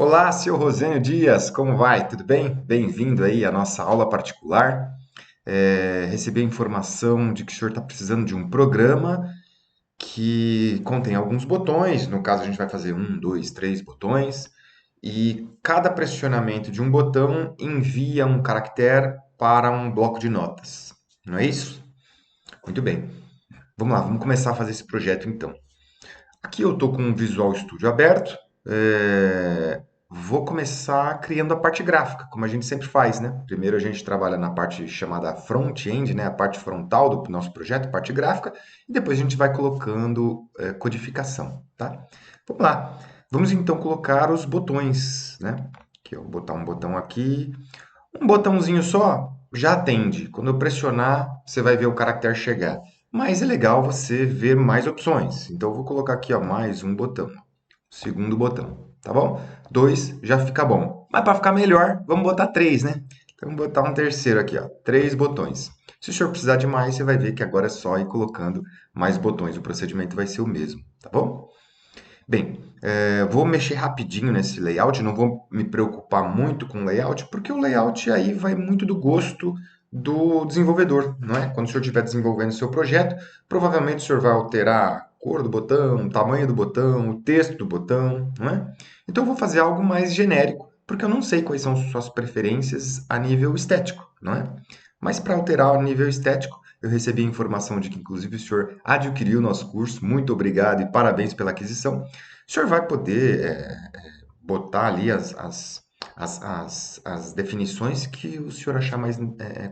Olá, seu Rosênio Dias, como vai? Tudo bem? Bem-vindo aí à nossa aula particular. Recebi a informação de que o senhor está precisando de um programa que contém alguns botões. No caso, a gente vai fazer um, dois, três botões. E cada pressionamento de um botão envia um caractere para um bloco de notas. Não é isso? Muito bem. Vamos lá, vamos começar a fazer esse projeto então. Aqui eu estou com o Visual Studio aberto. Vou começar criando a parte gráfica, como a gente sempre faz, né? Primeiro a gente trabalha na parte chamada front-end, né? A parte frontal do nosso projeto, parte gráfica, e depois a gente vai colocando codificação, tá? Vamos lá. Vamos então colocar os botões, né? Aqui eu vou botar um botão aqui. Um botãozinho só já atende. Quando eu pressionar, você vai ver o caractere chegar. Mas é legal você ver mais opções. Então, eu vou colocar aqui, ó, mais um botão. Segundo botão, tá bom? Dois já fica bom. Mas para ficar melhor, vamos botar três, né? Então, vamos botar um terceiro aqui, ó. Três botões. Se o senhor precisar de mais, você vai ver que agora é só ir colocando mais botões. O procedimento vai ser o mesmo, tá bom? Bem, vou mexer rapidinho nesse layout, não vou me preocupar muito com o layout, porque o layout aí vai muito do gosto do desenvolvedor, não é? Quando o senhor estiver desenvolvendo o seu projeto, provavelmente o senhor vai alterar a cor do botão, o tamanho do botão, o texto do botão, não é? Então eu vou fazer algo mais genérico, porque eu não sei quais são suas preferências a nível estético, não é? Mas para alterar o nível estético, eu recebi a informação de que, inclusive, o senhor adquiriu o nosso curso. Muito obrigado e parabéns pela aquisição. O senhor vai poder botar ali as definições que o senhor achar mais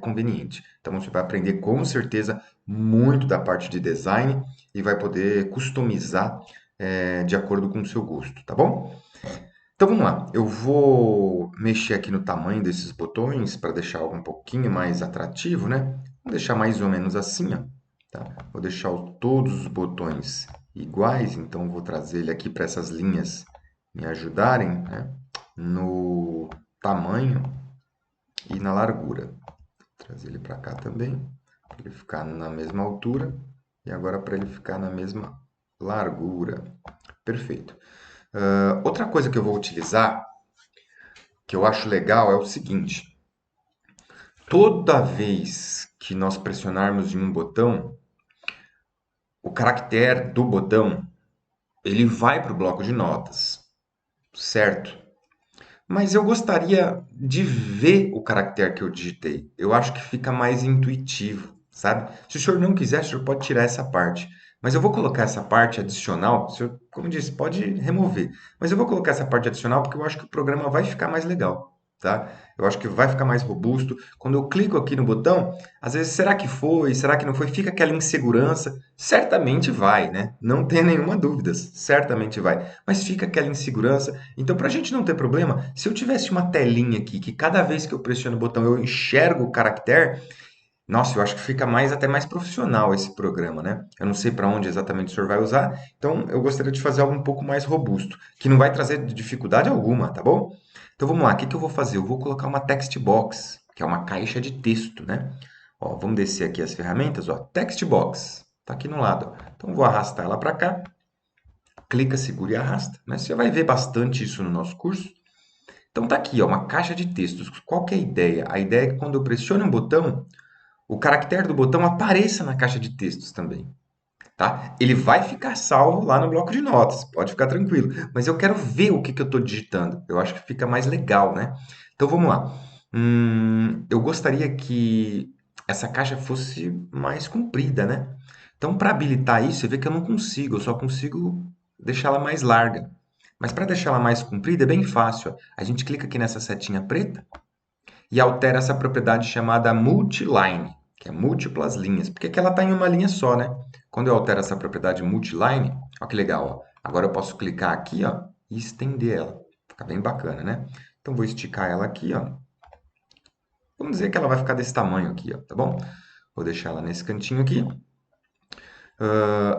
conveniente. Então, você vai aprender com certeza muito da parte de design e vai poder customizar de acordo com o seu gosto, tá bom? Então vamos lá, eu vou mexer aqui no tamanho desses botões para deixar algo um pouquinho mais atrativo, né? Vou deixar mais ou menos assim, ó, tá? Vou deixar todos os botões iguais, então vou trazer ele aqui para essas linhas me ajudarem, né? No tamanho e na largura. Vou trazer ele para cá também, para ele ficar na mesma altura e agora para ele ficar na mesma largura. Perfeito. Outra coisa que eu vou utilizar que eu acho legal é o seguinte: toda vez que nós pressionarmos em um botão, o caractere do botão ele vai para o bloco de notas, certo? Mas eu gostaria de ver o caractere que eu digitei. Eu acho que fica mais intuitivo, sabe? Se o senhor não quiser, o senhor pode tirar essa parte. Mas eu vou colocar essa parte adicional. O senhor, como disse, pode remover. Mas eu vou colocar essa parte adicional porque eu acho que o programa vai ficar mais legal, tá? Eu acho que vai ficar mais robusto. Quando eu clico aqui no botão, às vezes, será que foi? Será que não foi? Fica aquela insegurança. Certamente vai, né? Não tenha nenhuma dúvida. Certamente vai. Mas fica aquela insegurança. Então, para a gente não ter problema, se eu tivesse uma telinha aqui que cada vez que eu pressiono o botão eu enxergo o caractere, nossa, eu acho que fica mais até mais profissional esse programa, né? Eu não sei para onde exatamente o senhor vai usar, então eu gostaria de fazer algo um pouco mais robusto, que não vai trazer dificuldade alguma, tá bom? Então vamos lá, o que que eu vou fazer? Eu vou colocar uma text box, que é uma caixa de texto, né? Ó, vamos descer aqui as ferramentas, ó, text box, tá aqui no lado, ó. Então vou arrastar ela para cá, clica, segura e arrasta, né? Você vai ver bastante isso no nosso curso. Então tá aqui, ó, uma caixa de textos. Qual que é a ideia? A ideia é que quando eu pressiono um botão, o caractere do botão apareça na caixa de textos também, tá? Ele vai ficar salvo lá no bloco de notas, pode ficar tranquilo. Mas eu quero ver o que que eu estou digitando. Eu acho que fica mais legal, né? Então vamos lá. Eu gostaria que essa caixa fosse mais comprida, né? Então, para habilitar isso, você vê que eu não consigo, eu só consigo deixá-la mais larga. Mas para deixá-la mais comprida é bem fácil, ó. A gente clica aqui nessa setinha preta e altera essa propriedade chamada multiline, que é múltiplas linhas, porque aqui ela está em uma linha só, né? Quando eu altero essa propriedade multiline, olha que legal, ó. Agora eu posso clicar aqui, ó, e estender ela. Fica bem bacana, né? Então vou esticar ela aqui, ó. Vamos dizer que ela vai ficar desse tamanho aqui, ó, tá bom? Vou deixar ela nesse cantinho aqui.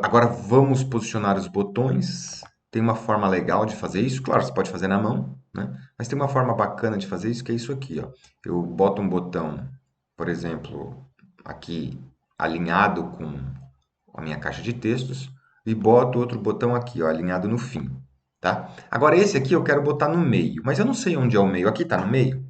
Agora vamos posicionar os botões. Tem uma forma legal de fazer isso. Claro, você pode fazer na mão, né? Mas tem uma forma bacana de fazer isso, que é isso aqui, ó. Eu boto um botão, por exemplo, aqui alinhado com a minha caixa de textos e boto outro botão aqui, ó, alinhado no fim. tá? Agora, esse aqui eu quero botar no meio, mas eu não sei onde é o meio. Aqui tá no meio?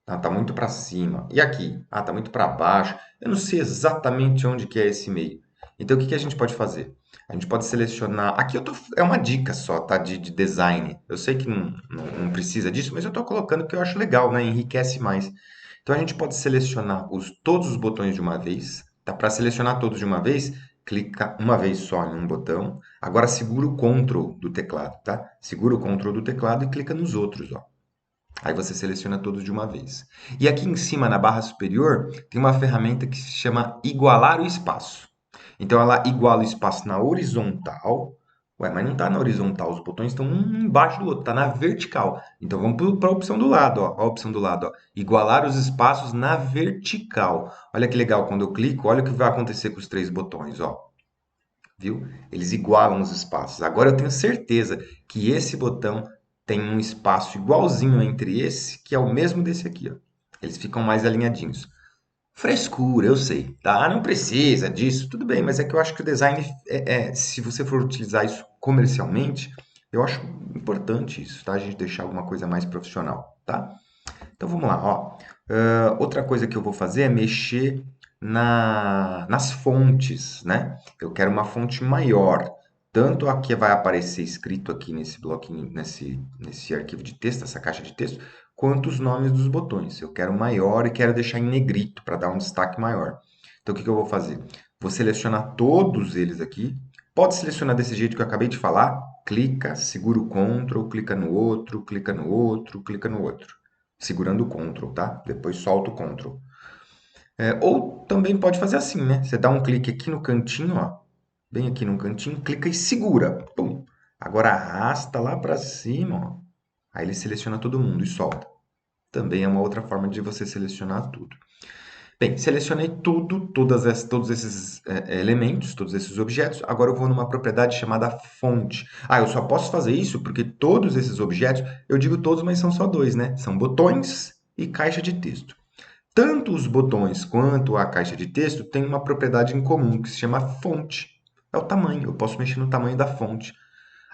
Ah, tá muito para cima. E aqui? Ah, tá muito para baixo. Eu não sei exatamente onde que é esse meio. Então, o que que a gente pode fazer? A gente pode selecionar. Aqui eu tô. É uma dica só, tá? De design. Eu sei que não precisa disso, mas eu tô colocando porque eu acho legal, né? Enriquece mais. Então, a gente pode selecionar todos os botões de uma vez. Tá? Para selecionar todos de uma vez, clica uma vez só em um botão. Agora, segura o Ctrl do teclado, tá? Segura o Ctrl do teclado e clica nos outros, ó. Aí você seleciona todos de uma vez. E aqui em cima, na barra superior, tem uma ferramenta que se chama igualar o espaço. Então ela iguala o espaço na horizontal. Ué, mas não está na horizontal, os botões estão um embaixo do outro, está na vertical. Então vamos para a opção do lado, ó. A opção do lado, ó. Igualar os espaços na vertical. Olha que legal, quando eu clico, olha o que vai acontecer com os três botões, ó. Viu? Eles igualam os espaços. Agora eu tenho certeza que esse botão tem um espaço igualzinho entre esse, que é o mesmo desse aqui, ó. Eles ficam mais alinhadinhos. Frescura, eu sei, tá? Não precisa disso, tudo bem, mas é que eu acho que o design, se você for utilizar isso comercialmente, eu acho importante isso, tá? A gente deixar alguma coisa mais profissional, tá? Então vamos lá, ó. Outra coisa que eu vou fazer é mexer nas fontes, né? Eu quero uma fonte maior. Tanto a que vai aparecer escrito aqui nesse bloquinho, nesse arquivo de texto, essa caixa de texto, quanto os nomes dos botões. Eu quero maior e quero deixar em negrito para dar um destaque maior. Então o que que eu vou fazer? Vou selecionar todos eles aqui. Pode selecionar desse jeito que eu acabei de falar. Clica, segura o Ctrl, clica no outro, clica no outro, clica no outro segurando o Ctrl, tá? Depois solta o Ctrl. Ou também pode fazer assim, né? Você dá um clique aqui no cantinho, ó, bem aqui no cantinho, clica e segura. Pum. Agora arrasta lá para cima, ó. Aí ele seleciona todo mundo e solta. Também é uma outra forma de você selecionar tudo. Bem, selecionei tudo, todos esses elementos, todos esses objetos. Agora eu vou numa propriedade chamada fonte. Ah, eu só posso fazer isso porque todos esses objetos, eu digo todos, mas são só dois, né? São botões e caixa de texto. Tanto os botões quanto a caixa de texto têm uma propriedade em comum que se chama fonte. É o tamanho, eu posso mexer no tamanho da fonte.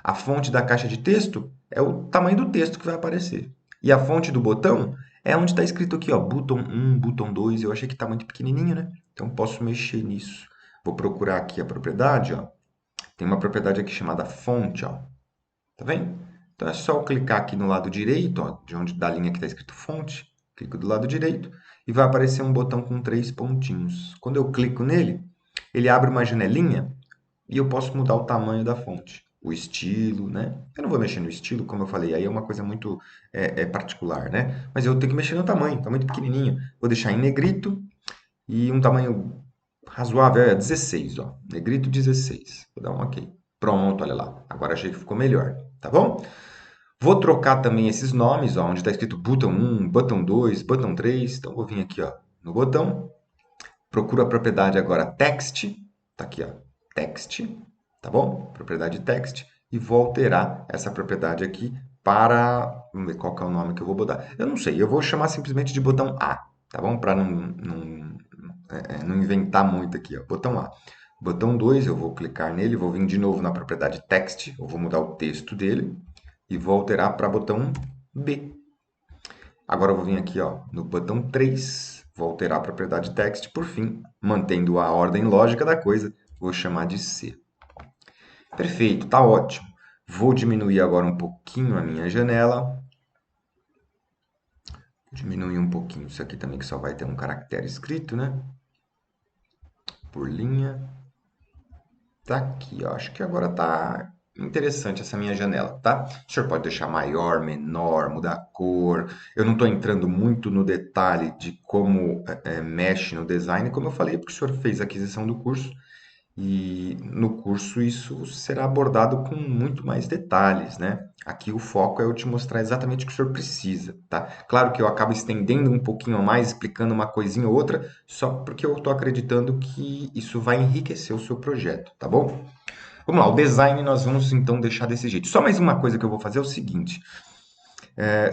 A fonte da caixa de texto é o tamanho do texto que vai aparecer. E a fonte do botão é onde está escrito aqui, ó, botão 1, botão 2. Eu achei que está muito pequenininho, né? Então posso mexer nisso. Vou procurar aqui a propriedade, ó. Tem uma propriedade aqui chamada fonte, ó. Tá vendo? Então é só eu clicar aqui no lado direito, ó, de onde da linha que está escrito fonte. Clico do lado direito e vai aparecer um botão com três pontinhos. Quando eu clico nele, ele abre uma janelinha e eu posso mudar o tamanho da fonte, o estilo, né? Eu não vou mexer no estilo, como eu falei, aí é uma coisa muito particular, né? Mas eu tenho que mexer no tamanho, tá muito pequenininho. Vou deixar em negrito e um tamanho razoável é 16, ó. Negrito 16. Vou dar um OK. Pronto, olha lá. Agora achei que ficou melhor, tá bom? Vou trocar também esses nomes, ó, onde está escrito botão 1, botão 2, botão 3. Então vou vir aqui, ó, no botão. Procuro a propriedade agora text, tá aqui, ó, text, tá bom? Propriedade text e vou alterar essa propriedade aqui para, vamos ver qual que é o nome que eu vou botar. Eu não sei, eu vou chamar simplesmente de botão A, tá bom? Para não inventar muito aqui, ó, botão A. Botão 2, eu vou clicar nele, vou vir de novo na propriedade text, eu vou mudar o texto dele e vou alterar para botão B. Agora eu vou vir aqui, ó, no botão 3, vou alterar a propriedade text, por fim, mantendo a ordem lógica da coisa, vou chamar de C. Perfeito, tá ótimo. Vou diminuir agora um pouquinho a minha janela. Diminuir um pouquinho isso aqui também, que só vai ter um caractere escrito, né? Por linha. Tá aqui, ó. Acho que agora tá interessante essa minha janela, tá? O senhor pode deixar maior, menor, mudar a cor. Eu não estou entrando muito no detalhe de como mexe no design, como eu falei, porque o senhor fez a aquisição do curso e no curso isso será abordado com muito mais detalhes, né? Aqui o foco é eu te mostrar exatamente o que o senhor precisa, tá? Claro que eu acabo estendendo um pouquinho a mais, explicando uma coisinha ou outra, só porque eu estou acreditando que isso vai enriquecer o seu projeto, tá bom? Vamos lá, o design nós vamos então deixar desse jeito. Só mais uma coisa que eu vou fazer é o seguinte: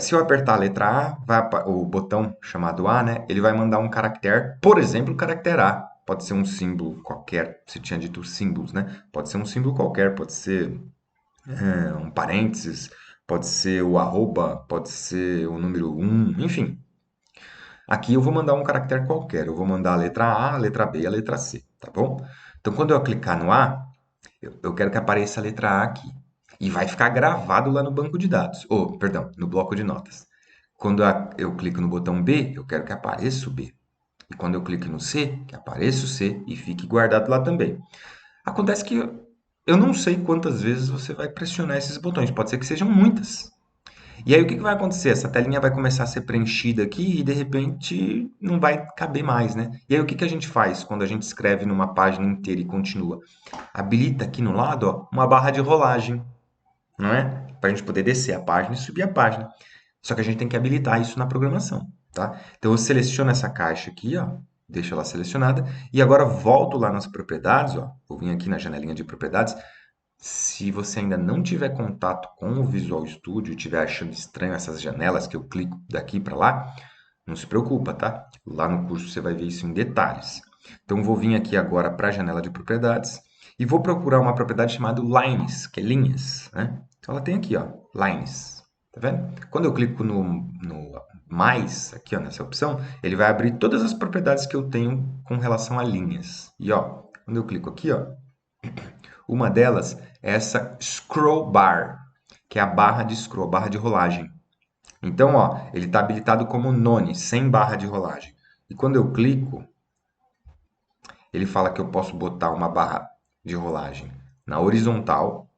se eu apertar a letra A, o botão chamado A, né? Ele vai mandar um caractere, por exemplo, o caractere A. Pode ser um símbolo qualquer, você tinha dito símbolos, né? Pode ser um símbolo qualquer, pode ser um parênteses, pode ser o arroba, pode ser o número um, enfim. Aqui eu vou mandar um caractere qualquer, eu vou mandar a letra A, a letra B e a letra C, tá bom? Então, quando eu clicar no A, eu quero que apareça a letra A aqui. E vai ficar gravado lá no banco de dados. Ou, perdão, no bloco de notas. Quando eu clico no botão B, eu quero que apareça o B. E quando eu clico no C, que apareça o C e fique guardado lá também. Acontece que eu não sei quantas vezes você vai pressionar esses botões. Pode ser que sejam muitas. E aí o que que vai acontecer? Essa telinha vai começar a ser preenchida aqui e de repente não vai caber mais, né? E aí o que que a gente faz quando a gente escreve numa página inteira e continua? Habilita aqui no lado, ó, uma barra de rolagem, não é? Para a gente poder descer a página e subir a página. Só que a gente tem que habilitar isso na programação, tá? Então eu seleciono essa caixa aqui, ó, deixo ela selecionada e agora volto lá nas propriedades, ó, vou vir aqui na janelinha de propriedades. Se você ainda não tiver contato com o Visual Studio e estiver achando estranho essas janelas que eu clico daqui para lá, não se preocupa, tá? Lá no curso você vai ver isso em detalhes. Então vou vir aqui agora para a janela de propriedades e vou procurar uma propriedade chamada lines, que é linhas, né? Então ela tem aqui, ó, lines. Tá vendo? Quando eu clico no mais, aqui ó, nessa opção, ele vai abrir todas as propriedades que eu tenho com relação a linhas. E ó, quando eu clico aqui, ó, uma delas é essa scroll bar, que é a barra de scroll, a barra de rolagem. Então, ó, ele está habilitado como none, sem barra de rolagem. E quando eu clico, ele fala que eu posso botar uma barra de rolagem na horizontal,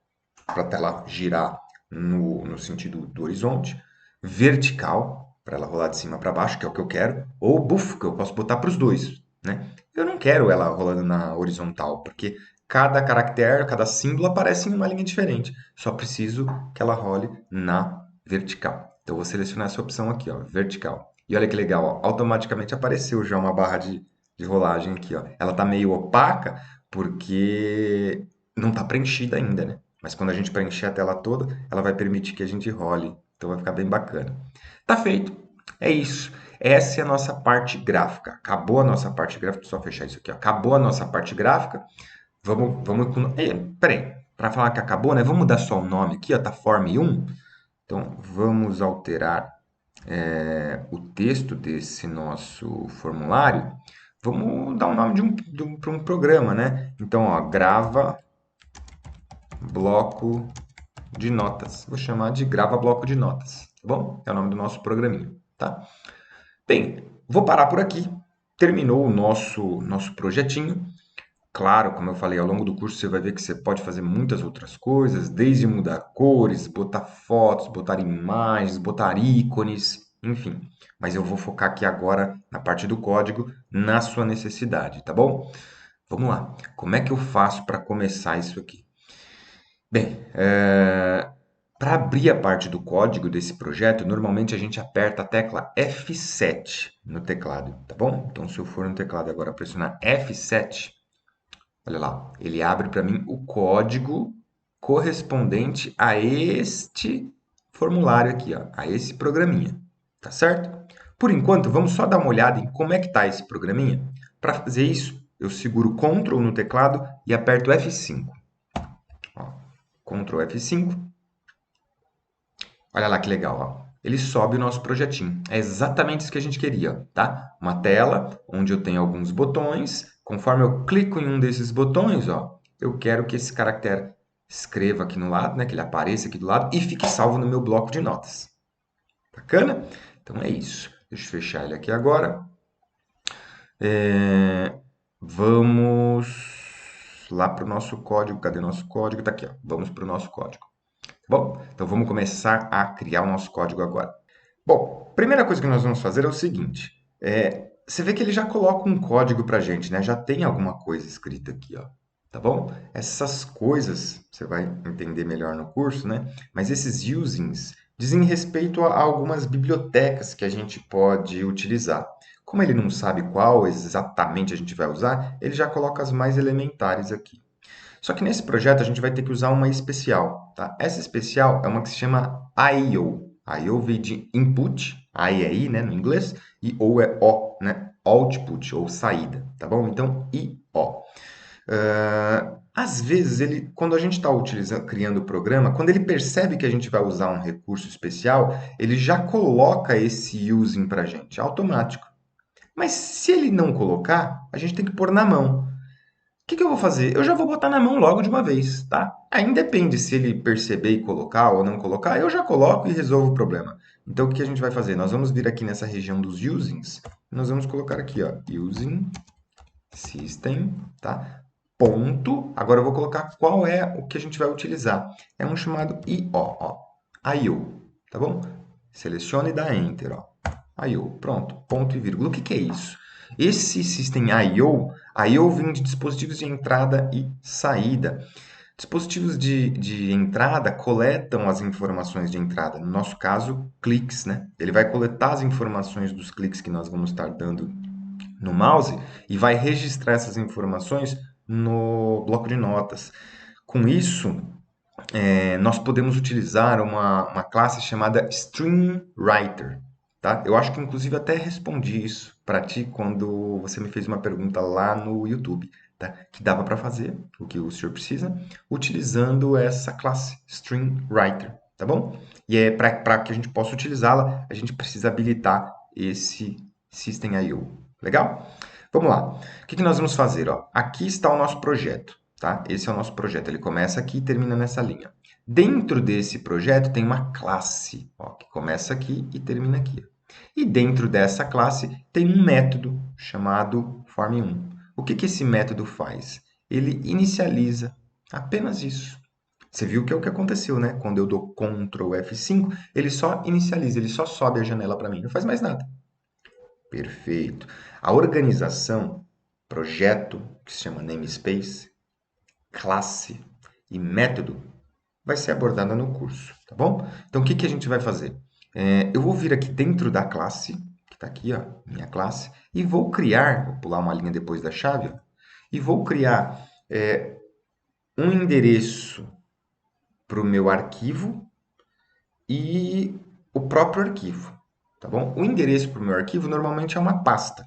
para a tela girar no sentido do horizonte, vertical, para ela rolar de cima para baixo, que é o que eu quero, ou buff, que eu posso botar para os dois, né? Eu não quero ela rolando na horizontal, porque cada caractere, cada símbolo aparece em uma linha diferente. Só preciso que ela role na vertical. Então, eu vou selecionar essa opção aqui, ó, vertical. E olha que legal, ó, automaticamente apareceu já uma barra de rolagem aqui, ó. Ela está meio opaca porque não está preenchida ainda, né? Mas quando a gente preencher a tela toda, ela vai permitir que a gente role. Então vai ficar bem bacana. Tá feito. É isso. Essa é a nossa parte gráfica. Acabou a nossa parte gráfica. Só fechar isso aqui. Ó. Acabou a nossa parte gráfica. Vamos com. Peraí. Para falar que acabou, né? Vamos mudar só o nome aqui, ó. Tá Form 1. Então vamos alterar o texto desse nosso formulário. Vamos dar um nome para um programa, né? Então, ó, grava bloco de notas. Vou chamar de grava bloco de notas, tá bom? É o nome do nosso programinha, tá? Bem, vou parar por aqui. Terminou o nosso projetinho. Claro, como eu falei, ao longo do curso você vai ver que você pode fazer muitas outras coisas, desde mudar cores, botar fotos, botar imagens, botar ícones, enfim. Mas eu vou focar aqui agora na parte do código, na sua necessidade, tá bom? Vamos lá. Como é que eu faço para começar isso aqui? Bem, para abrir a parte do código desse projeto, normalmente a gente aperta a tecla F7 no teclado, tá bom? Então, se eu for no teclado agora pressionar F7, olha lá, ele abre para mim o código correspondente a este formulário aqui, ó, a esse programinha, tá certo? Por enquanto, vamos só dar uma olhada em como é que está esse programinha. Para fazer isso, eu seguro Ctrl no teclado e aperto F5. Ó, Ctrl F5. Olha lá que legal, ó. Ele sobe o nosso projetinho. É exatamente isso que a gente queria, tá? Uma tela onde eu tenho alguns botões. Conforme eu clico em um desses botões, ó, eu quero que esse caractere escreva aqui no lado, né? Que ele apareça aqui do lado e fique salvo no meu bloco de notas. Bacana? Então é isso. Deixa eu fechar ele aqui agora. Vamos lá para o nosso código. Cadê nosso código? Tá aqui, ó. Vamos para o nosso código. Bom, então vamos começar a criar o nosso código agora. Bom, primeira coisa que nós vamos fazer é o seguinte. Você vê que ele já coloca um código para a gente, né? Já tem alguma coisa escrita aqui, ó. Tá bom? Essas coisas você vai entender melhor no curso, né? Mas esses usings dizem respeito a algumas bibliotecas que a gente pode utilizar. Como ele não sabe qual exatamente a gente vai usar, ele já coloca as mais elementares aqui. Só que nesse projeto a gente vai ter que usar uma especial, tá? Essa especial é uma que se chama I/O. I/O vem de input, I é I, né, no inglês, e O é O, né? Output ou saída, tá bom? Então, I/O. Às vezes, quando a gente está criando o programa, quando ele percebe que a gente vai usar um recurso especial, ele já coloca esse using para a gente, automático. Mas se ele não colocar, a gente tem que pôr na mão. O que que eu vou fazer? Eu já vou botar na mão logo de uma vez, tá? Aí depende se ele perceber e colocar ou não colocar, eu já coloco e resolvo o problema. Então, o que a gente vai fazer? Nós vamos vir aqui nessa região dos usings, nós vamos colocar aqui, ó, using system, tá? Ponto. Agora eu vou colocar qual é o que a gente vai utilizar. É um chamado IO, ó. IO, tá bom? Selecione e dá Enter, ó. IO, pronto, ponto e vírgula. O que que é isso? Esse System I/O vem de dispositivos de entrada e saída. Dispositivos de entrada coletam as informações de entrada, no nosso caso, cliques, né? Ele vai coletar as informações dos cliques que nós vamos estar dando no mouse e vai registrar essas informações no bloco de notas. Com isso, nós podemos utilizar uma classe chamada StreamWriter, tá? Eu acho que inclusive até respondi isso para ti quando você me fez uma pergunta lá no YouTube, tá? Que dava para fazer o que o senhor precisa utilizando essa classe StreamWriter, tá bom? E é para que a gente possa utilizá-la, a gente precisa habilitar esse System I/O. Legal? Vamos lá. O que que nós vamos fazer? Ó? Aqui está o nosso projeto. Tá? Esse é o nosso projeto. Ele começa aqui e termina nessa linha. Dentro desse projeto tem uma classe, ó, que começa aqui e termina aqui. E dentro dessa classe tem um método chamado form1. O que que esse método faz? Ele inicializa apenas isso. Você viu que é o que aconteceu, né? Quando eu dou Ctrl F5, ele só inicializa, ele só sobe a janela para mim, não faz mais nada. Perfeito. A organização, projeto, que se chama namespace, classe e método vai ser abordada no curso, tá bom? Então, o que que a gente vai fazer? Eu vou vir aqui dentro da classe, que está aqui, ó, minha classe, e vou criar, vou pular uma linha depois da chave, ó, e vou criar um endereço para o meu arquivo e o próprio arquivo, tá bom? O endereço para o meu arquivo normalmente é uma pasta.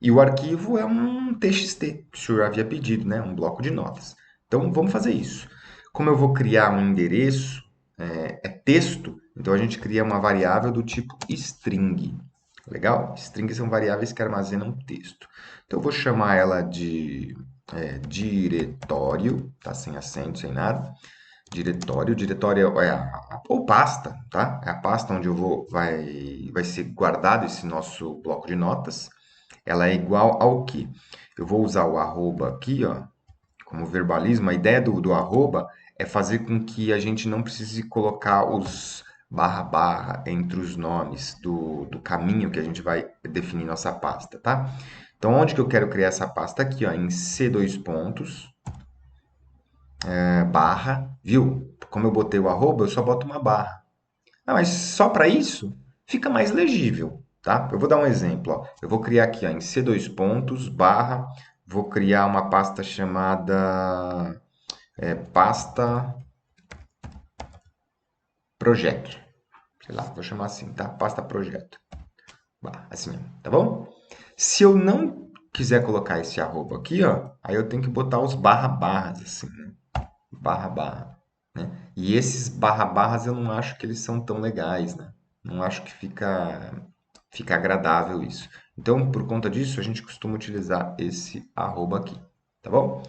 E o arquivo é um TXT, que o senhor havia pedido, né? Um bloco de notas. Então, vamos fazer isso. Como eu vou criar um endereço, é texto, então a gente cria uma variável do tipo string. Legal? Strings são variáveis que armazenam texto. Então, eu vou chamar ela de diretório, tá? Sem acento, sem nada. Diretório é ou pasta, tá? É a pasta onde vai ser guardado esse nosso bloco de notas. Ela é igual ao que? Eu vou usar o arroba aqui, ó, como verbalismo. A ideia do arroba é fazer com que a gente não precise colocar os barra barra entre os nomes do caminho que a gente vai definir nossa pasta, tá? Então, onde que eu quero criar essa pasta? Aqui, ó, em C2 pontos, barra, viu? Como eu botei o arroba, eu só boto uma barra. Ah, mas só para isso fica mais legível, tá? Eu vou dar um exemplo, ó. Eu vou criar aqui, ó, em C2 pontos, barra, vou criar uma pasta chamada pasta projeto. Sei lá, vou chamar assim, tá? Pasta projeto. Assim, ó, tá bom? Se eu não quiser colocar esse arroba aqui, ó, aí eu tenho que botar os barra barras, assim, né? Barra barra, né? E esses barra barras eu não acho que eles são tão legais, né? Não acho que fica agradável isso. Então, por conta disso, a gente costuma utilizar esse arroba aqui, tá bom?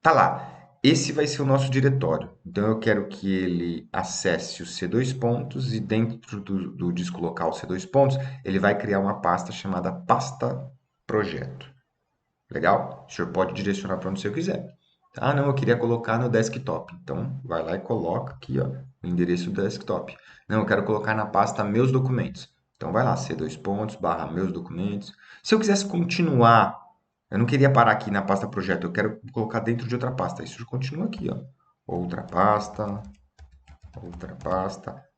Tá lá. Esse vai ser o nosso diretório. Então, eu quero que ele acesse o C2 pontos e dentro do disco local C2 pontos, ele vai criar uma pasta chamada pasta projeto. Legal? O senhor pode direcionar para onde o senhor quiser. Ah, não, eu queria colocar no desktop. Então, vai lá e coloca aqui, ó, o endereço do desktop. Não, eu quero colocar na pasta meus documentos. Então, vai lá, C2 pontos, barra meus documentos. Se eu quisesse continuar, eu não queria parar aqui na pasta projeto, eu quero colocar dentro de outra pasta. Isso continua aqui, ó. Outra pasta,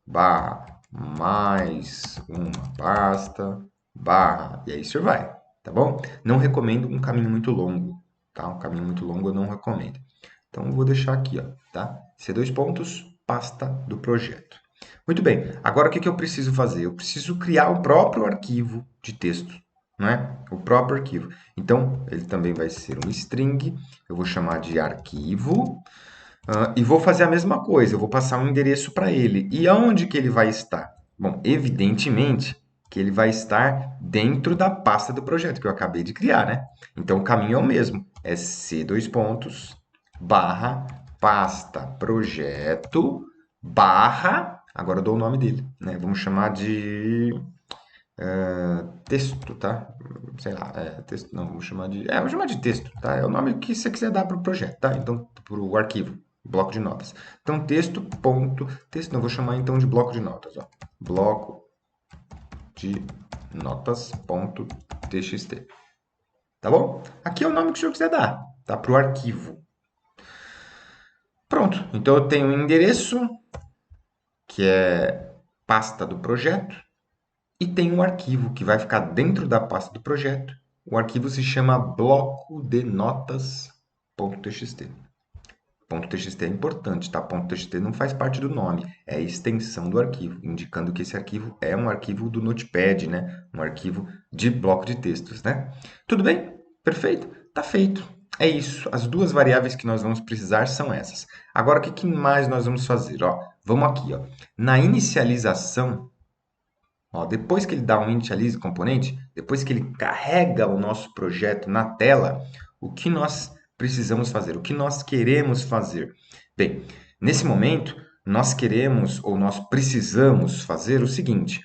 barra, mais uma pasta, barra. E aí o senhor vai, tá bom? Não recomendo um caminho muito longo, tá? Um caminho muito longo eu não recomendo. Então, eu vou deixar aqui, ó, tá? C2 pontos, pasta do projeto. Muito bem, agora o que que eu preciso fazer? Eu preciso criar o próprio arquivo de texto, não é? O próprio arquivo. Então, ele também vai ser um string, eu vou chamar de arquivo, e vou fazer a mesma coisa, eu vou passar um endereço para ele. E aonde que ele vai estar? Bom, evidentemente que ele vai estar dentro da pasta do projeto que eu acabei de criar, né? Então, o caminho é o mesmo, é c dois pontos, barra, pasta, projeto, barra, agora eu dou o nome dele, né? Vamos chamar de texto, tá? Sei lá, texto, não, vamos chamar de, vou chamar de texto, tá? É o nome que você quiser dar para o projeto, tá? Então, para o arquivo, bloco de notas. Então, texto, ponto, texto, não, vou chamar então de bloco de notas, ó. Bloco de notas, ponto, txt. Tá bom? Aqui é o nome que o senhor quiser dar, tá? Para o arquivo. Pronto, então eu tenho um endereço, que é pasta do projeto, e tem um arquivo que vai ficar dentro da pasta do projeto. O arquivo se chama bloco de notas.txt. .txt é importante, tá? .txt não faz parte do nome, é a extensão do arquivo, indicando que esse arquivo é um arquivo do Notepad, né? Um arquivo de bloco de textos, né? Tudo bem? Perfeito? Tá feito. É isso. As duas variáveis que nós vamos precisar são essas. Agora, o que mais nós vamos fazer? Ó, vamos aqui, ó. Na inicialização, ó, depois que ele dá um initialize componente, depois que ele carrega o nosso projeto na tela, o que nós precisamos fazer? O que nós queremos fazer? Bem, nesse momento, nós queremos ou nós precisamos fazer o seguinte: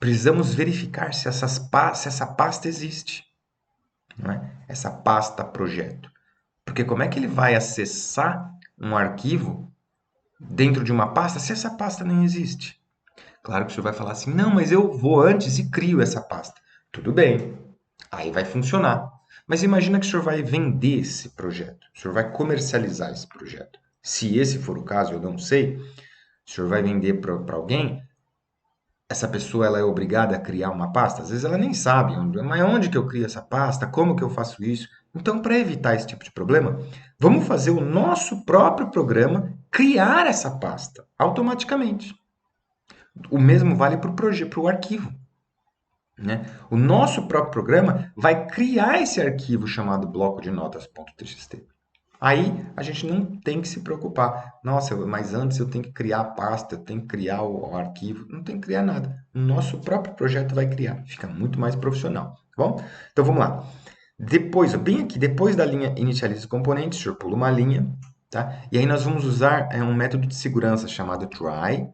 precisamos verificar se essa pasta existe, não é? Essa pasta projeto. Porque como é que ele vai acessar um arquivo dentro de uma pasta se essa pasta nem existe? Claro que o senhor vai falar assim, não, mas eu vou antes e crio essa pasta. Tudo bem, aí vai funcionar. Mas imagina que o senhor vai vender esse projeto, o senhor vai comercializar esse projeto. Se esse for o caso, eu não sei, o senhor vai vender para alguém, essa pessoa ela é obrigada a criar uma pasta? Às vezes ela nem sabe, mas onde que eu crio essa pasta? Como que eu faço isso? Então, para evitar esse tipo de problema, vamos fazer o nosso próprio programa criar essa pasta automaticamente. O mesmo vale para o projeto, para o arquivo, né? O nosso próprio programa vai criar esse arquivo chamado bloco de notas.txt. Aí a gente não tem que se preocupar. Nossa, mas antes eu tenho que criar a pasta, eu tenho que criar o arquivo. Não tem que criar nada. O nosso próprio projeto vai criar. Fica muito mais profissional, tá bom? Então vamos lá. Depois, bem aqui, depois da linha inicialize componentes, o senhor pula uma linha, tá? E aí nós vamos usar um método de segurança chamado try.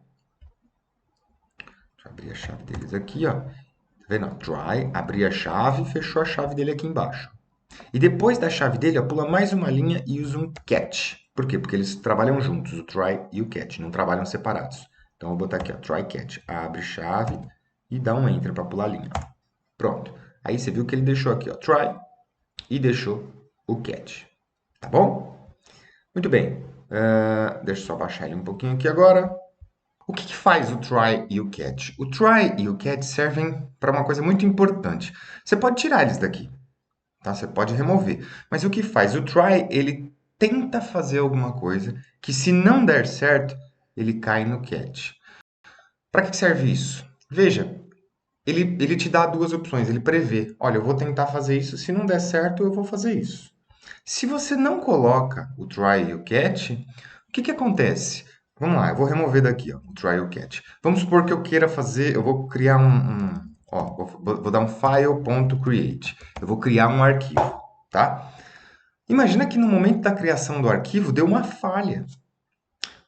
Deixa eu abrir a chave deles aqui, ó. Tá vendo? Try, abri a chave, fechou a chave dele aqui embaixo. E depois da chave dele, ó, pula mais uma linha e usa um catch. Por quê? Porque eles trabalham juntos, o try e o catch, não trabalham separados. Então, eu vou botar aqui, ó, try catch. Abre chave e dá um enter para pular a linha. Pronto. Aí você viu que ele deixou aqui, ó, try e deixou o catch. Tá bom? Muito bem. Deixa eu só baixar ele um pouquinho aqui agora. O que faz o try e o catch? O try e o catch servem para uma coisa muito importante. Você pode tirar eles daqui, tá? Você pode remover. Mas o que faz? O try, ele tenta fazer alguma coisa que, se não der certo, ele cai no catch. Para que serve isso? Veja, ele te dá duas opções. Ele prevê, olha, eu vou tentar fazer isso, se não der certo, eu vou fazer isso. Se você não coloca o try e o catch, o que acontece? Vamos lá, eu vou remover daqui, ó, o try e o catch. Vamos supor que eu queira fazer, eu vou criar ó, vou dar um file.create. Eu vou criar um arquivo, tá? Imagina que no momento da criação do arquivo deu uma falha.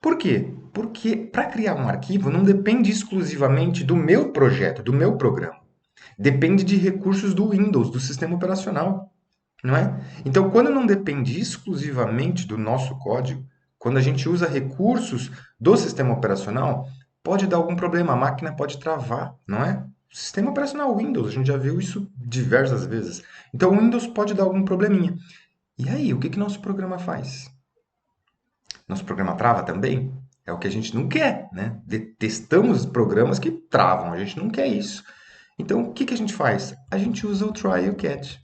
Por quê? Porque para criar um arquivo não depende exclusivamente do meu projeto, do meu programa. Depende de recursos do Windows, do sistema operacional, não é? Então, quando não depende exclusivamente do nosso código, quando a gente usa recursos do sistema operacional, pode dar algum problema, a máquina pode travar, não é? O sistema operacional Windows, a gente já viu isso diversas vezes. Então, o Windows pode dar algum probleminha. E aí, o que nosso programa faz? Nosso programa trava também? É o que a gente não quer, né? Detestamos programas que travam, a gente não quer isso. Então, o que a gente faz? A gente usa o try e o catch.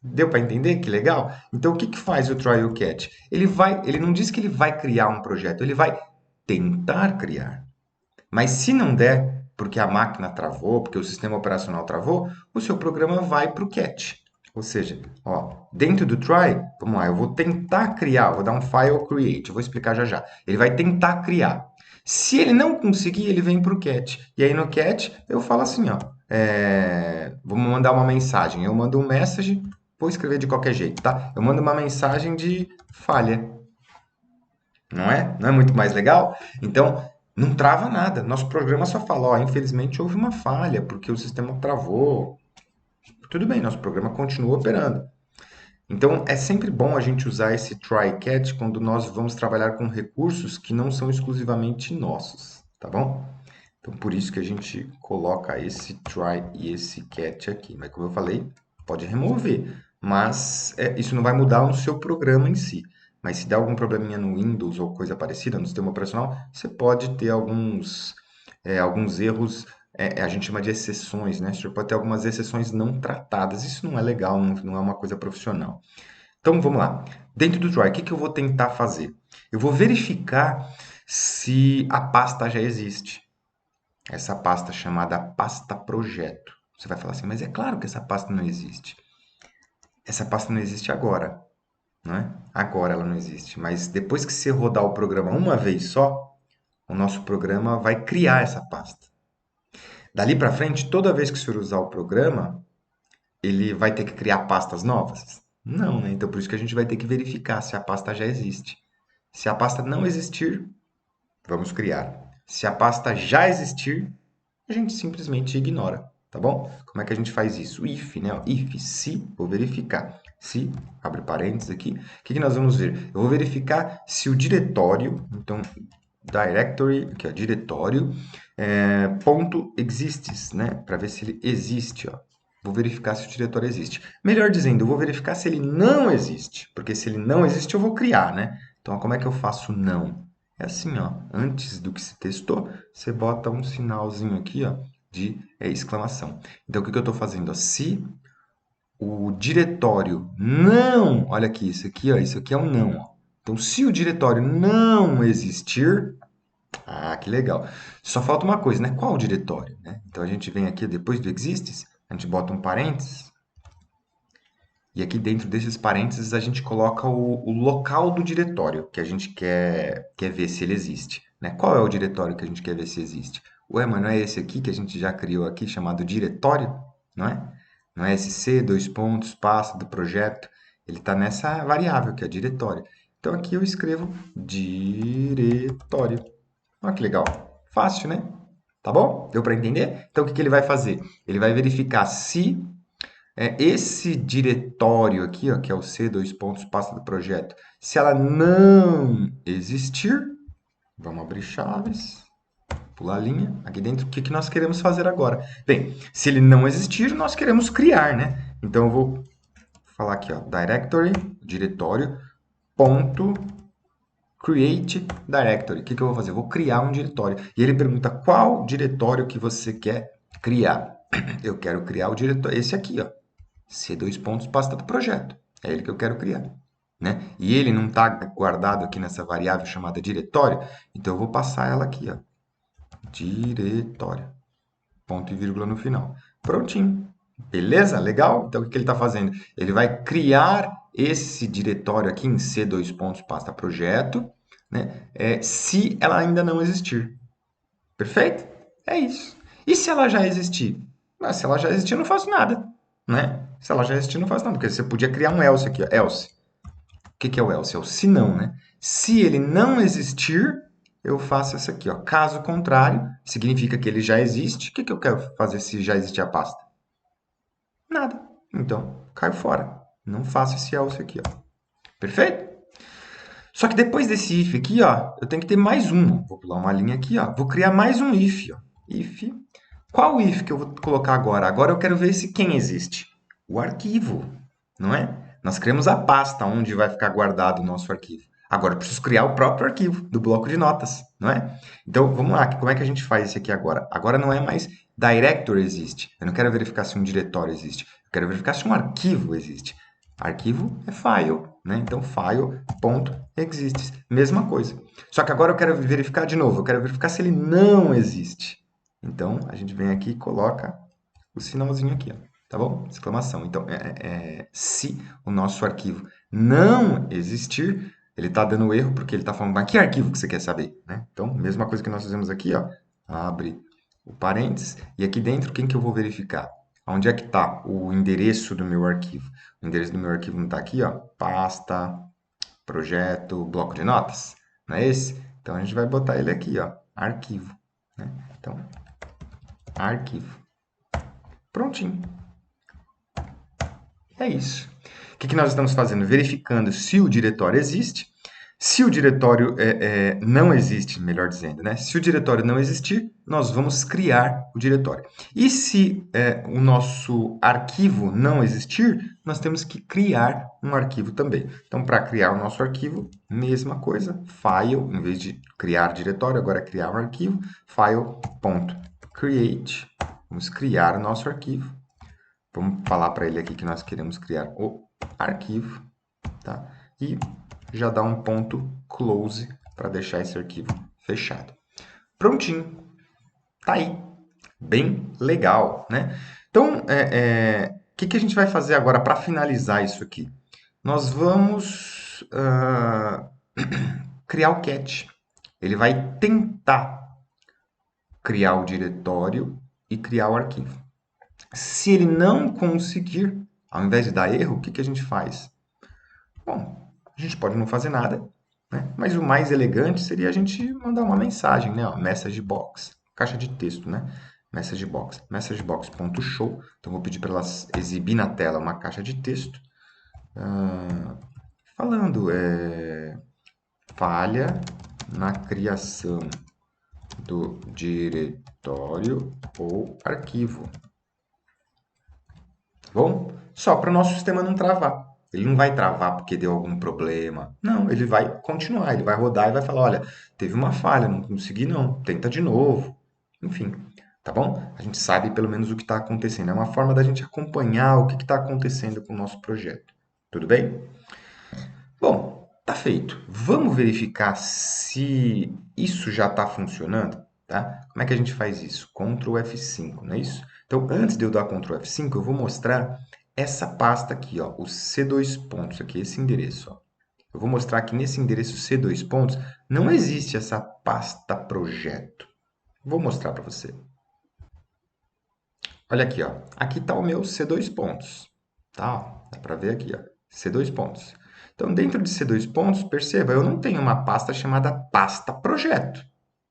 Deu para entender? Que legal? Então, o que faz o try e o catch? Ele não diz que ele vai criar um projeto, ele vai tentar criar. Mas se não der, porque a máquina travou, porque o sistema operacional travou, o seu programa vai para o catch. Ou seja, ó, dentro do try, vamos lá, eu vou tentar criar, vou dar um file create, eu vou explicar já já. Ele vai tentar criar. Se ele não conseguir, ele vem para o catch. E aí no catch eu falo assim, ó, vamos mandar uma mensagem. Eu mando um message, vou escrever de qualquer jeito, tá? Eu mando uma mensagem de falha. Não é? Não é muito mais legal? Então, não trava nada. Nosso programa só fala, ó, infelizmente houve uma falha, porque o sistema travou. Tudo bem, nosso programa continua operando. Então, é sempre bom a gente usar esse try catch quando nós vamos trabalhar com recursos que não são exclusivamente nossos, tá bom? Então, por isso que a gente coloca esse try e esse catch aqui. Mas, como eu falei, pode remover, mas isso não vai mudar no seu programa em si. Mas se der algum probleminha no Windows ou coisa parecida, no sistema operacional, você pode ter alguns erros, a gente chama de exceções, né? Você pode ter algumas exceções não tratadas. Isso não é legal, não é uma coisa profissional. Então, vamos lá. Dentro do try, o que que eu vou tentar fazer? Eu vou verificar se a pasta já existe. Essa pasta chamada pasta projeto. Você vai falar assim, mas é claro que essa pasta não existe. Essa pasta não existe agora, não é? Agora ela não existe, mas depois que você rodar o programa uma vez só, o nosso programa vai criar essa pasta. Dali para frente, toda vez que o senhor usar o programa, ele vai ter que criar pastas novas? Não, né? Então por isso que a gente vai ter que verificar se a pasta já existe. Se a pasta não existir, vamos criar. Se a pasta já existir, a gente simplesmente ignora, tá bom? Como é que a gente faz isso? If, né? If, se, vou verificar. Se, abre parênteses aqui, o que que nós vamos ver? Eu vou verificar se o diretório, então, directory, aqui ó, diretório, ponto exists, né? Para ver se ele existe, ó. Vou verificar se o diretório existe. Melhor dizendo, eu vou verificar se ele não existe, porque se ele não existe, eu vou criar, né? Então, como é que eu faço não? É assim, ó, antes do que se testou, você bota um sinalzinho aqui, ó, de exclamação. Então, o que que eu estou fazendo? Ó, se o diretório não, olha aqui, isso aqui é um não, ó. Então, se o diretório não existir, que legal. Só falta uma coisa, né? Qual o diretório, né? Então, a gente vem aqui depois do exists, a gente bota um parênteses, e aqui dentro desses parênteses a gente coloca o local do diretório que a gente quer ver se ele existe, né? Qual é o diretório que a gente quer ver se existe? Ué, mas não é esse aqui que a gente já criou aqui, chamado diretório? Não é? Não é esse C, dois pontos, pasta do projeto. Ele está nessa variável que é diretório. Então aqui eu escrevo diretório. Olha que legal. Fácil, né? Tá bom? Deu para entender? Então o que que ele vai fazer? Ele vai verificar se esse diretório aqui, ó, que é o C, dois pontos, pasta do projeto, se ela não existir, vamos abrir chaves, pular a linha, aqui dentro, o que que nós queremos fazer agora? Bem, se ele não existir, nós queremos criar, né? Então, eu vou falar aqui, ó, directory, diretório, ponto, create directory. O que que eu vou fazer? Eu vou criar um diretório. E ele pergunta qual diretório que você quer criar. Eu quero criar o diretório, esse aqui, ó. C dois pontos pasta do projeto. É ele que eu quero criar, né? E ele não está guardado aqui nessa variável chamada diretório, então eu vou passar ela aqui, ó. Diretório. Ponto e vírgula no final. Prontinho. Beleza? Legal? Então o que ele está fazendo? Ele vai criar esse diretório aqui em C dois pontos pasta projeto, né? Se ela ainda não existir. Perfeito? É isso. E se ela já existir? Se ela já existir, eu não faço nada, né? Se ela já existir, não faço nada, porque você podia criar um else aqui, ó, else. O que que é o else? É o se não, né? Se ele não existir, eu faço essa aqui, ó. Caso contrário, significa que ele já existe. O que que eu quero fazer se já existir a pasta? Nada. Então, caio fora. Não faço esse else aqui, ó. Perfeito? Só que depois desse if aqui, ó, eu tenho que ter mais um. Vou pular uma linha aqui, ó. Vou criar mais um if, ó. If. Qual if que eu vou colocar agora? Agora eu quero ver se quem existe. O arquivo, não é? Nós criamos a pasta onde vai ficar guardado o nosso arquivo. Agora eu preciso criar o próprio arquivo do bloco de notas, não é? Então, vamos lá. Como é que a gente faz isso aqui agora? Agora não é mais directory existe. Eu não quero verificar se um diretório existe. Eu quero verificar se um arquivo existe. Arquivo é file, né? Então, file.exists. Mesma coisa. Só que agora eu quero verificar de novo. Eu quero verificar se ele não existe. Então, a gente vem aqui e coloca o sinalzinho aqui, ó, tá bom? Exclamação. Então, se o nosso arquivo não existir, ele está dando erro porque ele está falando, mas que arquivo que você quer saber, né? Então, mesma coisa que nós fizemos aqui, ó, abre o parênteses, e aqui dentro, quem que eu vou verificar? Onde é que está o endereço do meu arquivo? O endereço do meu arquivo não está aqui, ó, pasta, projeto, bloco de notas, não é esse? Então, a gente vai botar ele aqui, ó, arquivo, né? Então, arquivo. Prontinho. É isso. O que nós estamos fazendo? Verificando se o diretório existe. Se o diretório não existe, melhor dizendo, né? Se o diretório não existir, nós vamos criar o diretório. E se o nosso arquivo não existir, nós temos que criar um arquivo também. Então, para criar o nosso arquivo, mesma coisa, file, em vez de criar diretório, agora é criar um arquivo, file.create, vamos criar o nosso arquivo. Vamos falar para ele aqui que nós queremos criar o arquivo, tá? E já dá um ponto close para deixar esse arquivo fechado. Prontinho. Tá aí. Bem legal, né? Então, o que a gente vai fazer agora para finalizar isso aqui? Nós vamos criar o cat. Ele vai tentar criar o diretório e criar o arquivo. Se ele não conseguir, ao invés de dar erro, o que a gente faz? Bom, a gente pode não fazer nada, né? Mas o mais elegante seria a gente mandar uma mensagem, né? Ó, message box, caixa de texto, né? Message box, messagebox.show. Então, vou pedir para ela exibir na tela uma caixa de texto falando falha na criação do diretório ou arquivo. Bom, só para o nosso sistema não travar. Ele não vai travar porque deu algum problema. Não, ele vai continuar, ele vai rodar e vai falar, olha, teve uma falha, não consegui não, tenta de novo. Enfim, tá bom? A gente sabe pelo menos o que está acontecendo. É uma forma da gente acompanhar o que está acontecendo com o nosso projeto. Tudo bem? Bom, tá feito. Vamos verificar se isso já está funcionando, tá? Como é que a gente faz isso? Ctrl F5, não é isso? Então, antes de eu dar Ctrl F5, eu vou mostrar essa pasta aqui, ó, o C2 pontos aqui, esse endereço, ó. Eu vou mostrar que nesse endereço C2 pontos não existe essa pasta projeto. Vou mostrar para você. Olha aqui, ó. Aqui está o meu C2 pontos, tá? Dá para ver aqui, ó. C2 pontos. Então, dentro de C2 pontos, perceba, eu não tenho uma pasta chamada pasta projeto,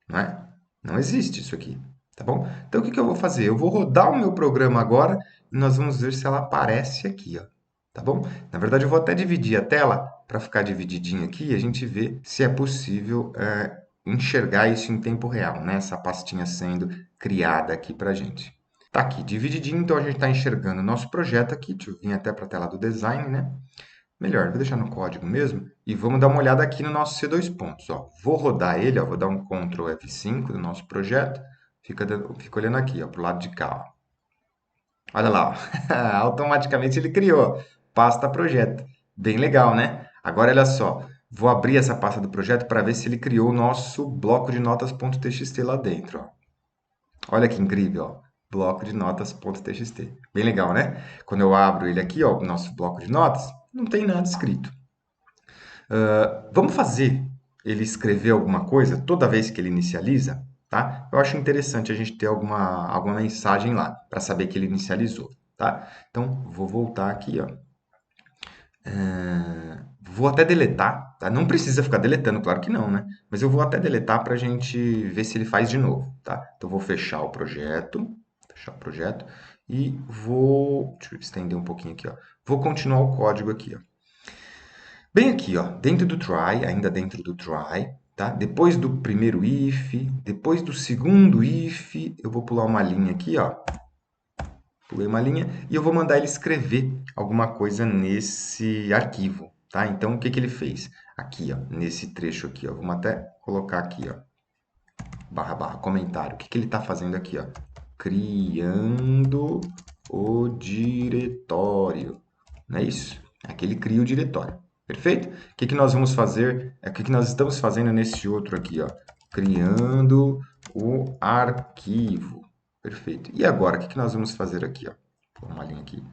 não é? Não existe isso aqui, tá bom? Então, o que eu vou fazer? Eu vou rodar o meu programa agora e nós vamos ver se ela aparece aqui, ó. Tá bom? Na verdade, eu vou até dividir a tela para ficar divididinho aqui e a gente vê se é possível enxergar isso em tempo real, né? Essa pastinha sendo criada aqui para a gente. Tá aqui, divididinho, então a gente está enxergando o nosso projeto aqui. Deixa eu vir até para a tela do design, né? Melhor, vou deixar no código mesmo. E vamos dar uma olhada aqui no nosso C2 pontos. Ó. Vou rodar ele, ó, vou dar um Ctrl F5 do nosso projeto. Fica olhando aqui, para o lado de cá. Ó. Olha lá, ó. Automaticamente ele criou pasta projeto. Bem legal, né? Agora, olha só. Vou abrir essa pasta do projeto para ver se ele criou o nosso bloco de notas.txt lá dentro. Ó. Olha que incrível, ó. Bloco de notas.txt. Bem legal, né? Quando eu abro ele aqui, ó, o nosso bloco de notas, não tem nada escrito. Vamos fazer ele escrever alguma coisa toda vez que ele inicializa, tá? Eu acho interessante a gente ter alguma mensagem lá para saber que ele inicializou, tá? Então, vou voltar aqui, ó. Vou até deletar, tá? Não precisa ficar deletando, claro que não, né? Mas eu vou até deletar para a gente ver se ele faz de novo, tá? Então, vou fechar o projeto e vou... Deixa eu estender um pouquinho aqui, ó. Vou continuar o código aqui, ó. Bem aqui, ó, dentro do try, ainda dentro do try, tá? Depois do primeiro if, depois do segundo if, eu vou pular uma linha aqui, ó. Pulei uma linha e eu vou mandar ele escrever alguma coisa nesse arquivo, tá? Então, o que ele fez? Aqui, ó, nesse trecho aqui, ó. Vamos até colocar aqui, ó. / comentário. O que ele está fazendo aqui, ó? Criando o diretório. Não é isso? Aqui ele cria o diretório. Perfeito? O que nós vamos fazer? O que nós estamos fazendo nesse outro aqui, ó? Criando o arquivo. Perfeito. E agora, o que nós vamos fazer aqui? Ó? Vou pôr uma linha aqui.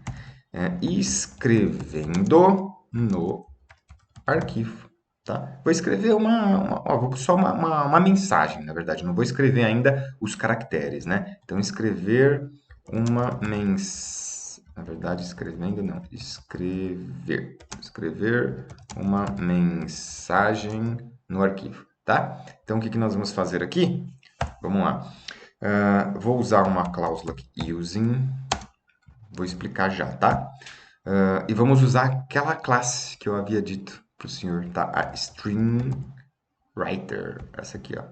Escrevendo no arquivo. Tá? Vou escrever só uma mensagem, na verdade. Não vou escrever ainda os caracteres, né? Então, escrever uma mensagem. Na verdade, escrevendo não. Escrever. Escrever uma mensagem no arquivo, tá? Então, o que nós vamos fazer aqui? Vamos lá. Vou usar uma cláusula aqui, using. Vou explicar já, tá? E vamos usar aquela classe que eu havia dito para o senhor, tá? A string writer. Essa aqui, ó.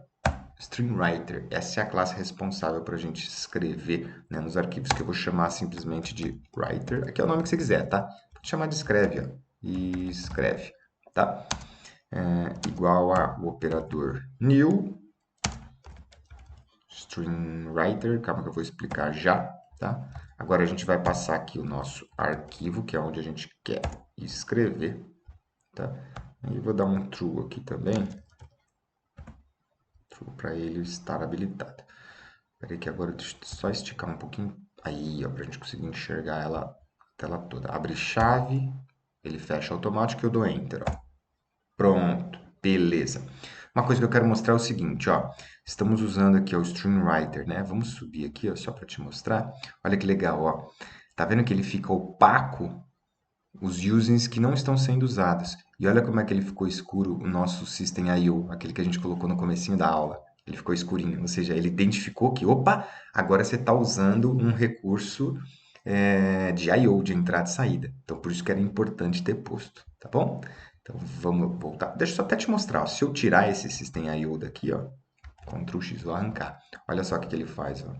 String writer. Essa é a classe responsável para a gente escrever, né, nos arquivos, que eu vou chamar simplesmente de writer. Aqui é o nome que você quiser, tá? Pode chamar de escreve, ó. E escreve, tá? Igual ao operador new string writer. Calma que eu vou explicar já, tá? Agora a gente vai passar aqui o nosso arquivo, que é onde a gente quer escrever, tá? E vou dar um true aqui também, true para ele estar habilitado. Espera aí que agora deixa eu só esticar um pouquinho, aí, ó, para a gente conseguir enxergar ela, a tela toda. Abre chave, ele fecha automático e eu dou enter, ó. Pronto, beleza. Uma coisa que eu quero mostrar é o seguinte, ó. Estamos usando aqui ó, o String Writer, né? Vamos subir aqui, ó, só para te mostrar. Olha que legal, ó. Tá vendo que ele fica opaco os usings que não estão sendo usados. E olha como é que ele ficou escuro o nosso System I/O, aquele que a gente colocou no comecinho da aula. Ele ficou escurinho, ou seja, ele identificou que, opa, agora você está usando um recurso de I/O, de entrada e saída. Então, por isso que era importante ter posto, tá bom? Então, vamos voltar. Deixa eu só até te mostrar. Ó. Se eu tirar esse System I/O daqui, ó, Ctrl X, vou arrancar. Olha só o que ele faz, ó.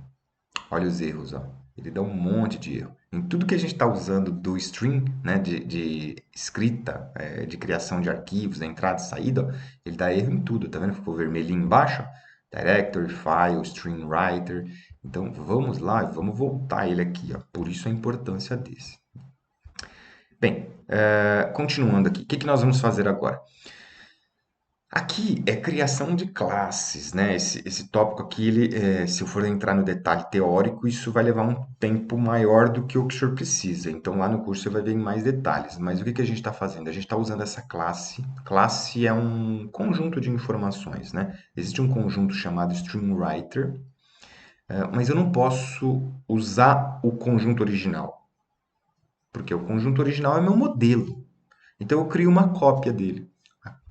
Olha os erros, ó. Ele dá um monte de erro. Em tudo que a gente está usando do string, né, de escrita, de criação de arquivos, entrada e saída, ó, ele dá erro em tudo. Tá vendo? Ficou vermelhinho embaixo? Ó. Directory, file, string writer. Então, vamos lá, vamos voltar ele aqui. Ó. Por isso a importância desse. Bem, continuando aqui. O que nós vamos fazer agora? Aqui é criação de classes, né? Esse tópico aqui, se eu for entrar no detalhe teórico, isso vai levar um tempo maior do que o senhor precisa. Então, lá no curso você vai ver em mais detalhes. Mas o que a gente está fazendo? A gente está usando essa classe. Classe é um conjunto de informações, né? Existe um conjunto chamado StringWriter, mas eu não posso usar o conjunto original, porque o conjunto original é meu modelo. Então, eu crio uma cópia dele.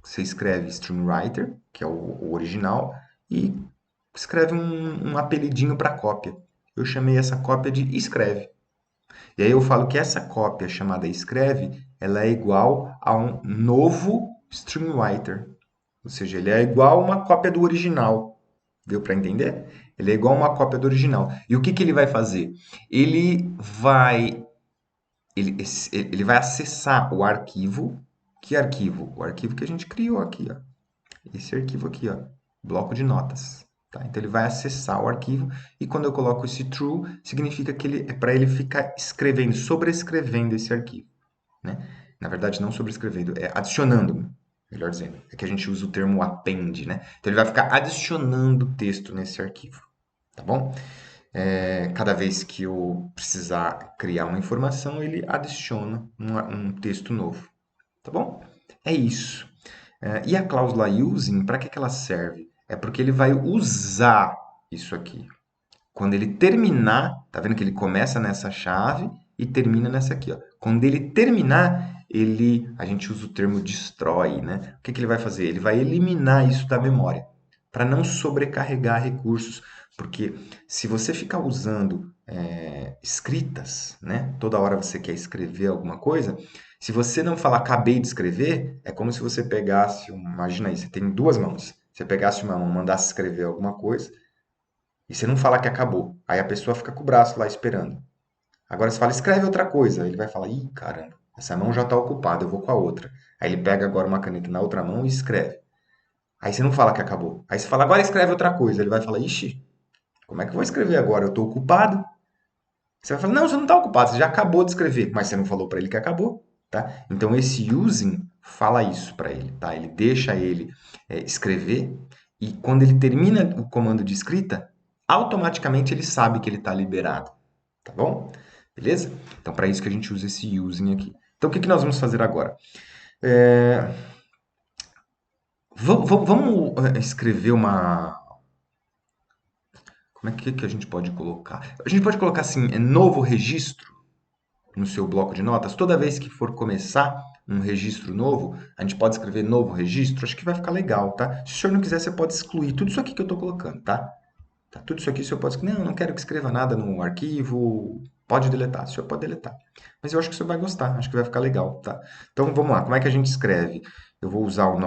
Você escreve StringWriter, que é o original, e escreve um apelidinho para a cópia. Eu chamei essa cópia de escreve. E aí eu falo que essa cópia chamada escreve, ela é igual a um novo StringWriter. Ou seja, ele é igual a uma cópia do original. Deu para entender? Ele é igual a uma cópia do original. E o que ele vai fazer? Ele vai, ele vai acessar o arquivo. Que arquivo? O arquivo que a gente criou aqui, ó. Esse arquivo aqui, ó, bloco de notas. Tá? Então, ele vai acessar o arquivo e quando eu coloco esse true, significa que é para ele ficar escrevendo, sobrescrevendo esse arquivo. Né? Na verdade, não sobrescrevendo, é adicionando, melhor dizendo. É que a gente usa o termo append, né? Então, ele vai ficar adicionando texto nesse arquivo. Tá bom? Cada vez que eu precisar criar uma informação, ele adiciona um texto novo. Tá bom? É isso. E a cláusula using, para que ela serve? É porque ele vai usar isso aqui. Quando ele terminar, tá vendo que ele começa nessa chave e termina nessa aqui, ó. Quando ele terminar, a gente usa o termo destroy, né? O que ele vai fazer? Ele vai eliminar isso da memória, para não sobrecarregar recursos, porque se você ficar usando escritas, né? Toda hora você quer escrever alguma coisa, se você não falar acabei de escrever, é como se você pegasse, imagina aí, você tem duas mãos, você pegasse uma mão, mandasse escrever alguma coisa, e você não fala que acabou. Aí a pessoa fica com o braço lá esperando. Agora você fala, escreve outra coisa. Ele vai falar, ih, caramba, essa mão já está ocupada, eu vou com a outra. Aí ele pega agora uma caneta na outra mão e escreve. Aí você não fala que acabou. Aí você fala, agora escreve outra coisa. Ele vai falar, ixi, como é que eu vou escrever agora? Eu estou ocupado. Você vai falar, não, você não está ocupado, você já acabou de escrever. Mas você não falou para ele que acabou, tá? Então esse using fala isso para ele, tá? Ele deixa ele escrever E quando ele termina o comando de escrita, automaticamente ele sabe que ele está liberado. Tá bom? Beleza? Então, para isso que a gente usa esse using aqui. Então, o que nós vamos fazer agora? É, vamos escrever uma... Como é que a gente pode colocar? A gente pode colocar assim, novo registro no seu bloco de notas. Toda vez que for começar um registro novo, a gente pode escrever novo registro. Acho que vai ficar legal, tá? Se o senhor não quiser, você pode excluir tudo isso aqui que eu estou colocando, tá? Tá, tudo isso aqui o senhor pode escrever. Não, não quero que escreva nada no arquivo. Pode deletar, o senhor pode deletar. Mas eu acho que o senhor vai gostar, acho que vai ficar legal, tá? Então vamos lá, como é que a gente escreve? Eu vou usar o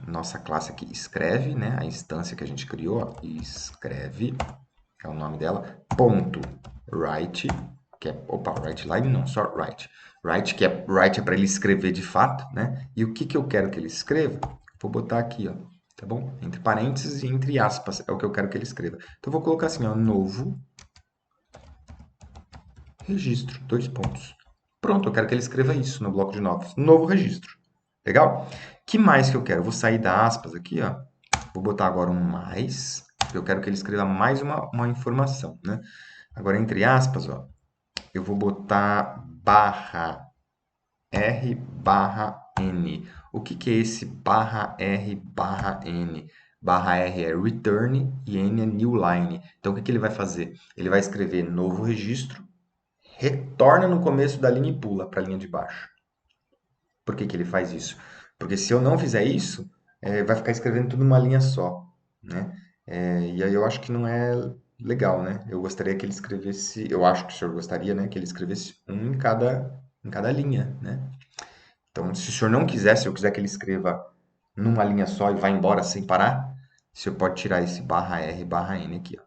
nossa classe aqui, escreve, né? A instância que a gente criou, ó, escreve, é o nome dela, ponto write, que é, opa, write line não, só write. Write é para ele escrever de fato, né? E o que que eu quero que ele escreva? Vou botar aqui, ó, tá bom? Entre parênteses e entre aspas, é o que eu quero que ele escreva. Então eu vou colocar assim, ó, novo registro, dois pontos. Pronto, eu quero que ele escreva isso no bloco de notas. Novo registro. Legal? Que mais que eu quero? Eu vou sair da aspas aqui, ó. Vou botar agora um mais. Eu quero que ele escreva mais uma informação, né? Agora, entre aspas, ó, eu vou botar barra R barra N. O que que é esse barra R barra N? Barra R é return e N é new line. Então, o que que ele vai fazer? Ele vai escrever novo registro, retorna no começo da linha e pula para a linha de baixo. Por que que ele faz isso? Porque se eu não fizer isso, vai ficar escrevendo tudo numa linha só, né? E aí eu acho que não é legal, né? Eu gostaria que ele escrevesse, eu acho que o senhor gostaria, né, que ele escrevesse um em cada linha, né? Então, se o senhor não quiser, se eu quiser que ele escreva numa linha só e vá embora sem parar, o senhor pode tirar esse barra R barra N aqui, ó.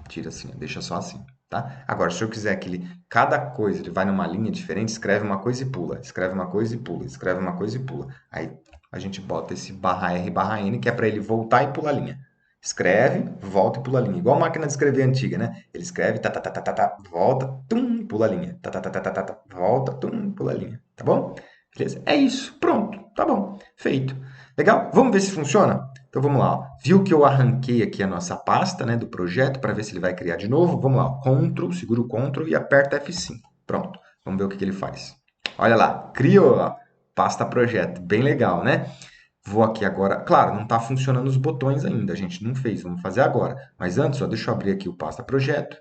Tira assim, ó, deixa só assim, tá? Agora, se eu quiser que ele, cada coisa, ele vai numa linha diferente, escreve uma coisa e pula, escreve uma coisa e pula, escreve uma coisa e pula. Aí a gente bota esse barra R barra N, que é para ele voltar e pular a linha. Escreve, volta e pula a linha. Igual a máquina de escrever antiga, né? Ele escreve, tá, tá, tá, tá, tá, tá, volta, tum, pula a linha. Tá, tá, tá, tá, tá, tá, tá, volta, tum, pula a linha. Tá bom? Beleza? É isso. Pronto. Tá bom. Feito. Legal? Vamos ver se funciona? Então vamos lá. Ó. Viu que eu arranquei aqui a nossa pasta, né, do projeto para ver se ele vai criar de novo? Vamos lá. Ó. Ctrl, segura o Ctrl e aperta F5. Pronto. Vamos ver o que que ele faz. Olha lá. Criou, ó, pasta projeto. Bem legal, né? Vou aqui agora. Claro, não está funcionando os botões ainda. A gente não fez. Vamos fazer agora. Mas antes, ó, deixa eu abrir aqui o pasta projeto.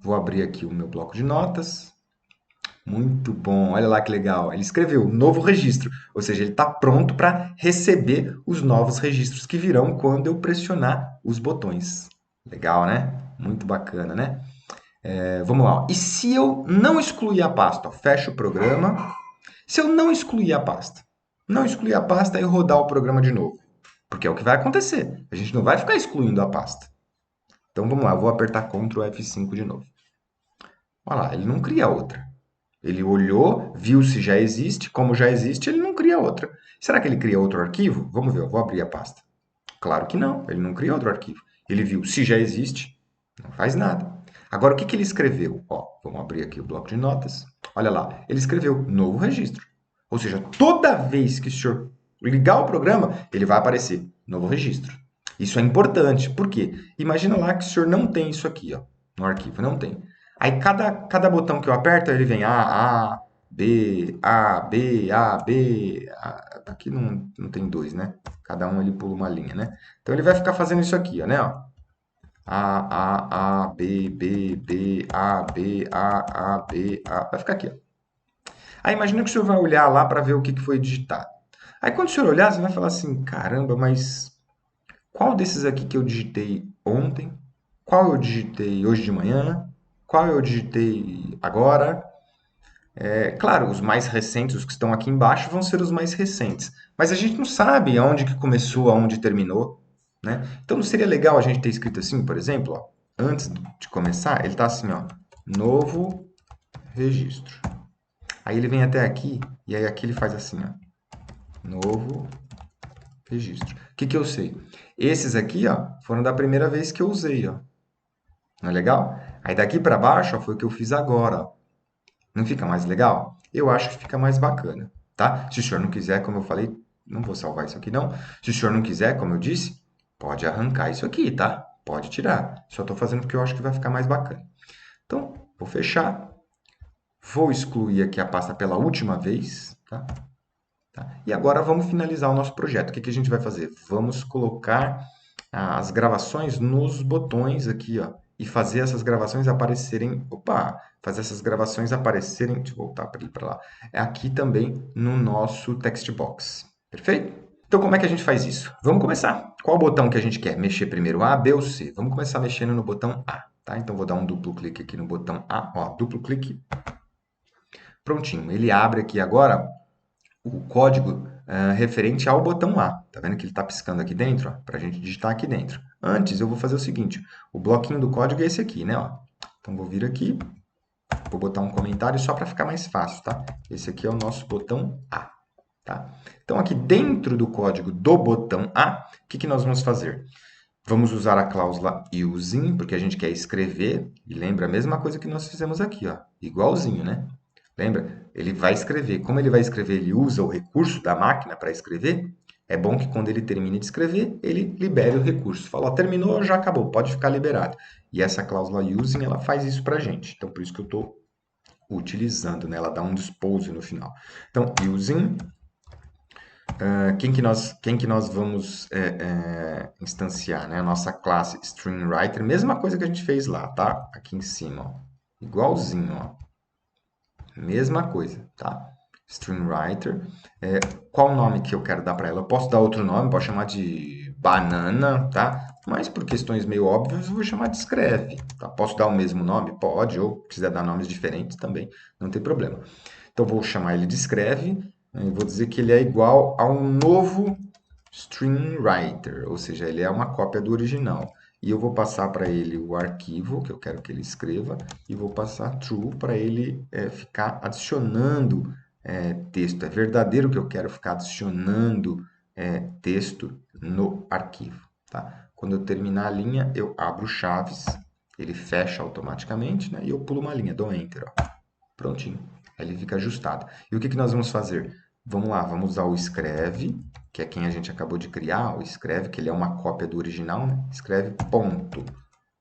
Vou abrir aqui o meu bloco de notas. Muito bom, olha lá que legal. Ele escreveu novo registro, ou seja, ele está pronto para receber os novos registros que virão quando eu pressionar os botões. Legal, né? Muito bacana, né? Vamos lá. Ó. E se eu não excluir a pasta? Ó, fecha o programa. Se eu não excluir a pasta, não excluir a pasta e rodar o programa de novo, porque é o que vai acontecer. A gente não vai ficar excluindo a pasta. Então vamos lá, eu vou apertar Ctrl F5 de novo. Olha lá, ele não cria outra. Ele olhou, viu se já existe, como já existe, ele não cria outra. Será que ele cria outro arquivo? Vamos ver, eu vou abrir a pasta. Claro que não, ele não cria outro arquivo. Ele viu se já existe, não faz nada. Agora, o que que ele escreveu? Ó, vamos abrir aqui o bloco de notas. Olha lá, ele escreveu novo registro. Ou seja, toda vez que o senhor ligar o programa, ele vai aparecer novo registro. Isso é importante, por quê? Imagina lá que o senhor não tem isso aqui, ó, no arquivo, não tem. Aí cada botão que eu aperto, ele vem A, B, A, B, A, B. A. Aqui não tem dois, né? Cada um ele pula uma linha, né? Então ele vai ficar fazendo isso aqui, ó, né? Ó. A, B, B, B, A, B, A, B, A. Vai ficar aqui, ó. Aí imagina que o senhor vai olhar lá para ver o que foi digitado. Aí quando o senhor olhar, você vai falar assim, caramba, mas qual desses aqui que eu digitei ontem? Qual eu digitei hoje de manhã? Qual eu digitei agora? Claro, os mais recentes, os que estão aqui embaixo, vão ser os mais recentes. Mas a gente não sabe aonde que começou, aonde terminou, né? Então não seria legal a gente ter escrito assim, por exemplo, ó, antes de começar, ele está assim, ó, novo registro. Aí ele vem até aqui, e aí aqui ele faz assim, ó, novo registro. O que que eu sei? Esses aqui, ó, foram da primeira vez que eu usei, ó. Não é legal? Aí daqui para baixo, ó, foi o que eu fiz agora, ó. Não fica mais legal? Eu acho que fica mais bacana, tá? Se o senhor não quiser, como eu falei, não vou salvar isso aqui não. Se o senhor não quiser, como eu disse, pode arrancar isso aqui, tá? Pode tirar. Só estou fazendo porque eu acho que vai ficar mais bacana. Então, vou fechar. Vou excluir aqui a pasta pela última vez, tá? E agora vamos finalizar o nosso projeto. O que a gente vai fazer? Vamos colocar as gravações nos botões aqui, ó, e fazer essas gravações aparecerem. Opa! Fazer essas gravações aparecerem. Deixa eu voltar para ele para lá. É aqui também no nosso text box. Perfeito? Então, como é que a gente faz isso? Vamos começar. Qual botão que a gente quer? Mexer primeiro A, B ou C? Vamos começar mexendo no botão A, tá? Então, vou dar um duplo clique aqui no botão A, ó, duplo clique. Prontinho. Ele abre aqui agora o código referente ao botão A. Tá vendo que ele está piscando aqui dentro? Para a gente digitar aqui dentro. Antes, eu vou fazer o seguinte. O bloquinho do código é esse aqui, né? Ó. Então, vou vir aqui. Vou botar um comentário só para ficar mais fácil, tá? Esse aqui é o nosso botão A. Tá? Então, aqui dentro do código do botão A, o que nós vamos fazer? Vamos usar a cláusula using, porque a gente quer escrever. E lembra a mesma coisa que nós fizemos aqui, ó. Igualzinho, né? Lembra? Ele vai escrever. Como ele vai escrever, ele usa o recurso da máquina para escrever. É bom que quando ele termine de escrever, ele libere o recurso. Fala, ó, terminou, já acabou, pode ficar liberado. E essa cláusula using, ela faz isso para a gente. Então, por isso que eu estou utilizando, né? Ela dá um dispose no final. Então, using, quem que nós vamos instanciar, né? A nossa classe StringWriter, mesma coisa que a gente fez lá, tá? Aqui em cima, ó. Igualzinho, ó. Mesma coisa, tá? StringWriter. Qual o nome que eu quero dar para ela? Eu posso dar outro nome, posso chamar de banana, tá? Mas por questões meio óbvias, eu vou chamar de escreve, tá? Posso dar o mesmo nome? Pode, ou quiser dar nomes diferentes também, não tem problema. Então, vou chamar ele de escreve, e vou dizer que ele é igual a um novo StringWriter, ou seja, ele é uma cópia do original. E eu vou passar para ele o arquivo que eu quero que ele escreva e vou passar true para ele ficar adicionando texto. É verdadeiro que eu quero ficar adicionando texto no arquivo. Tá? Quando eu terminar a linha, eu abro chaves, ele fecha automaticamente, né? E eu pulo uma linha, dou Enter. Ó. Prontinho. Aí ele fica ajustado. E o que nós vamos fazer? Vamos lá, vamos usar o escreve, que é quem a gente acabou de criar, o escreve, que ele é uma cópia do original, né? Escreve ponto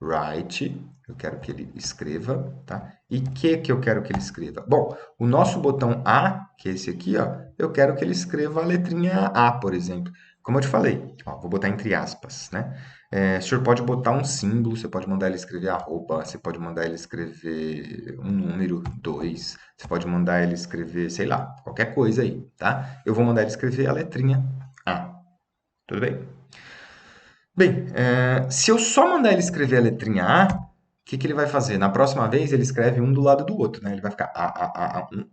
write, eu quero que ele escreva, tá? E que eu quero que ele escreva? Bom, o nosso botão A, que é esse aqui, ó, eu quero que ele escreva a letrinha A, por exemplo. Como eu te falei, ó, vou botar entre aspas, né? O senhor pode botar um símbolo, você pode mandar ele escrever arroba, você pode mandar ele escrever um número, 2, você pode mandar ele escrever, sei lá, qualquer coisa aí, tá? Eu vou mandar ele escrever a letrinha A. Tudo bem? Bem, se eu só mandar ele escrever a letrinha A, o que ele vai fazer? Na próxima vez, ele escreve um do lado do outro, né? Ele vai ficar A, um.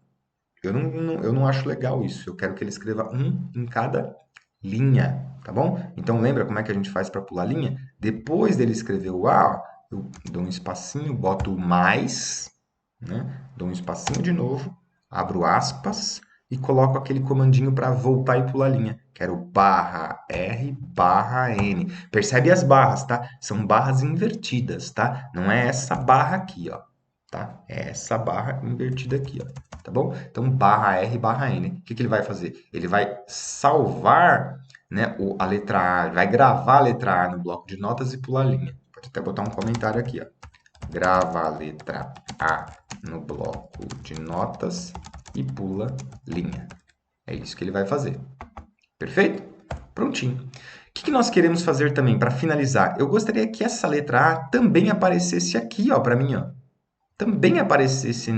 Eu não acho legal isso. Eu quero que ele escreva um em cada linha, tá bom? Então, lembra como é que a gente faz para pular linha? Depois dele escrever o A, eu dou um espacinho, boto o mais, né? Dou um espacinho de novo, abro aspas e coloco aquele comandinho para voltar e pular linha. Quero barra R, barra N. Percebe as barras, tá? São barras invertidas, tá? Não é essa barra aqui, ó. Tá? É essa barra invertida aqui, ó. Tá bom? Então, barra R, barra N. O que ele vai fazer? Ele vai salvar, né, a letra A, vai gravar a letra A no bloco de notas e pular linha. Pode até botar um comentário aqui, ó. Grava a letra A no bloco de notas e pula linha. É isso que ele vai fazer. Perfeito? Prontinho. O que nós queremos fazer também para finalizar? Eu gostaria que essa letra A também aparecesse aqui, ó, para mim, ó. Também aparecesse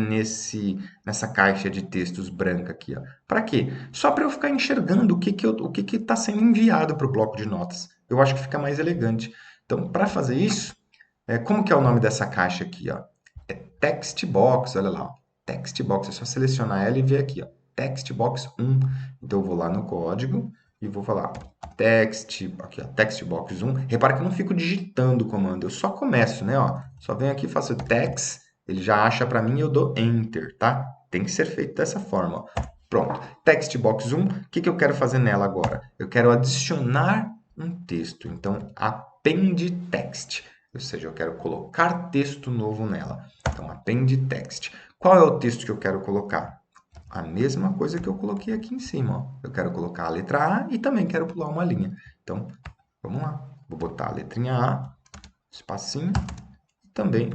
nessa caixa de textos branca aqui, ó. Para quê? Só para eu ficar enxergando o que está sendo enviado para o bloco de notas. Eu acho que fica mais elegante. Então, para fazer isso, como que é o nome dessa caixa aqui, ó? É text box, olha lá, ó. Text box, é só selecionar ela e ver aqui, ó. Text box 1. Então eu vou lá no código e vou falar text, aqui, ó, text box 1. Repara que eu não fico digitando o comando, eu só começo, né, ó. Só venho aqui, faço text, ele já acha para mim e eu dou enter, tá? Tem que ser feito dessa forma, ó. Pronto. Text box 1, o que eu quero fazer nela agora? Eu quero adicionar um texto, então append text. Ou seja, eu quero colocar texto novo nela. Então, append text. Qual é o texto que eu quero colocar? A mesma coisa que eu coloquei aqui em cima, ó. Eu quero colocar a letra A e também quero pular uma linha. Então, vamos lá. Vou botar a letrinha A, espacinho, e também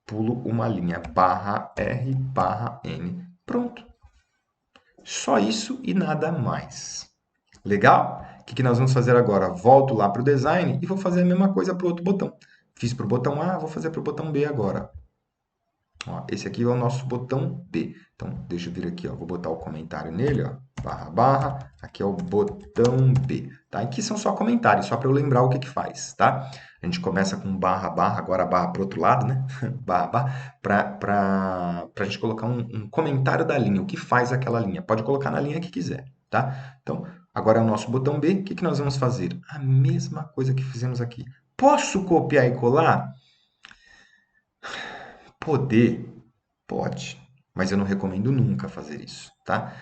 pulo uma linha, barra R, barra N. Pronto. Só isso e nada mais. Legal? O que nós vamos fazer agora? Volto lá para o design e vou fazer a mesma coisa para o outro botão. Fiz para o botão A, vou fazer para o botão B agora. Ó, esse aqui é o nosso botão B. Então, deixa eu vir aqui, ó, vou botar o comentário nele, ó, barra, barra, aqui é o botão B, tá? Aqui são só comentários, só para eu lembrar o que que faz, tá? A gente começa com barra, barra, agora a barra para o outro lado, né? Barra, barra, para a gente colocar um comentário da linha, o que faz aquela linha. Pode colocar na linha que quiser, tá? Então, agora é o nosso botão B, o que que nós vamos fazer? A mesma coisa que fizemos aqui. Posso copiar e colar? Poder, pode, mas eu não recomendo nunca fazer isso, tá?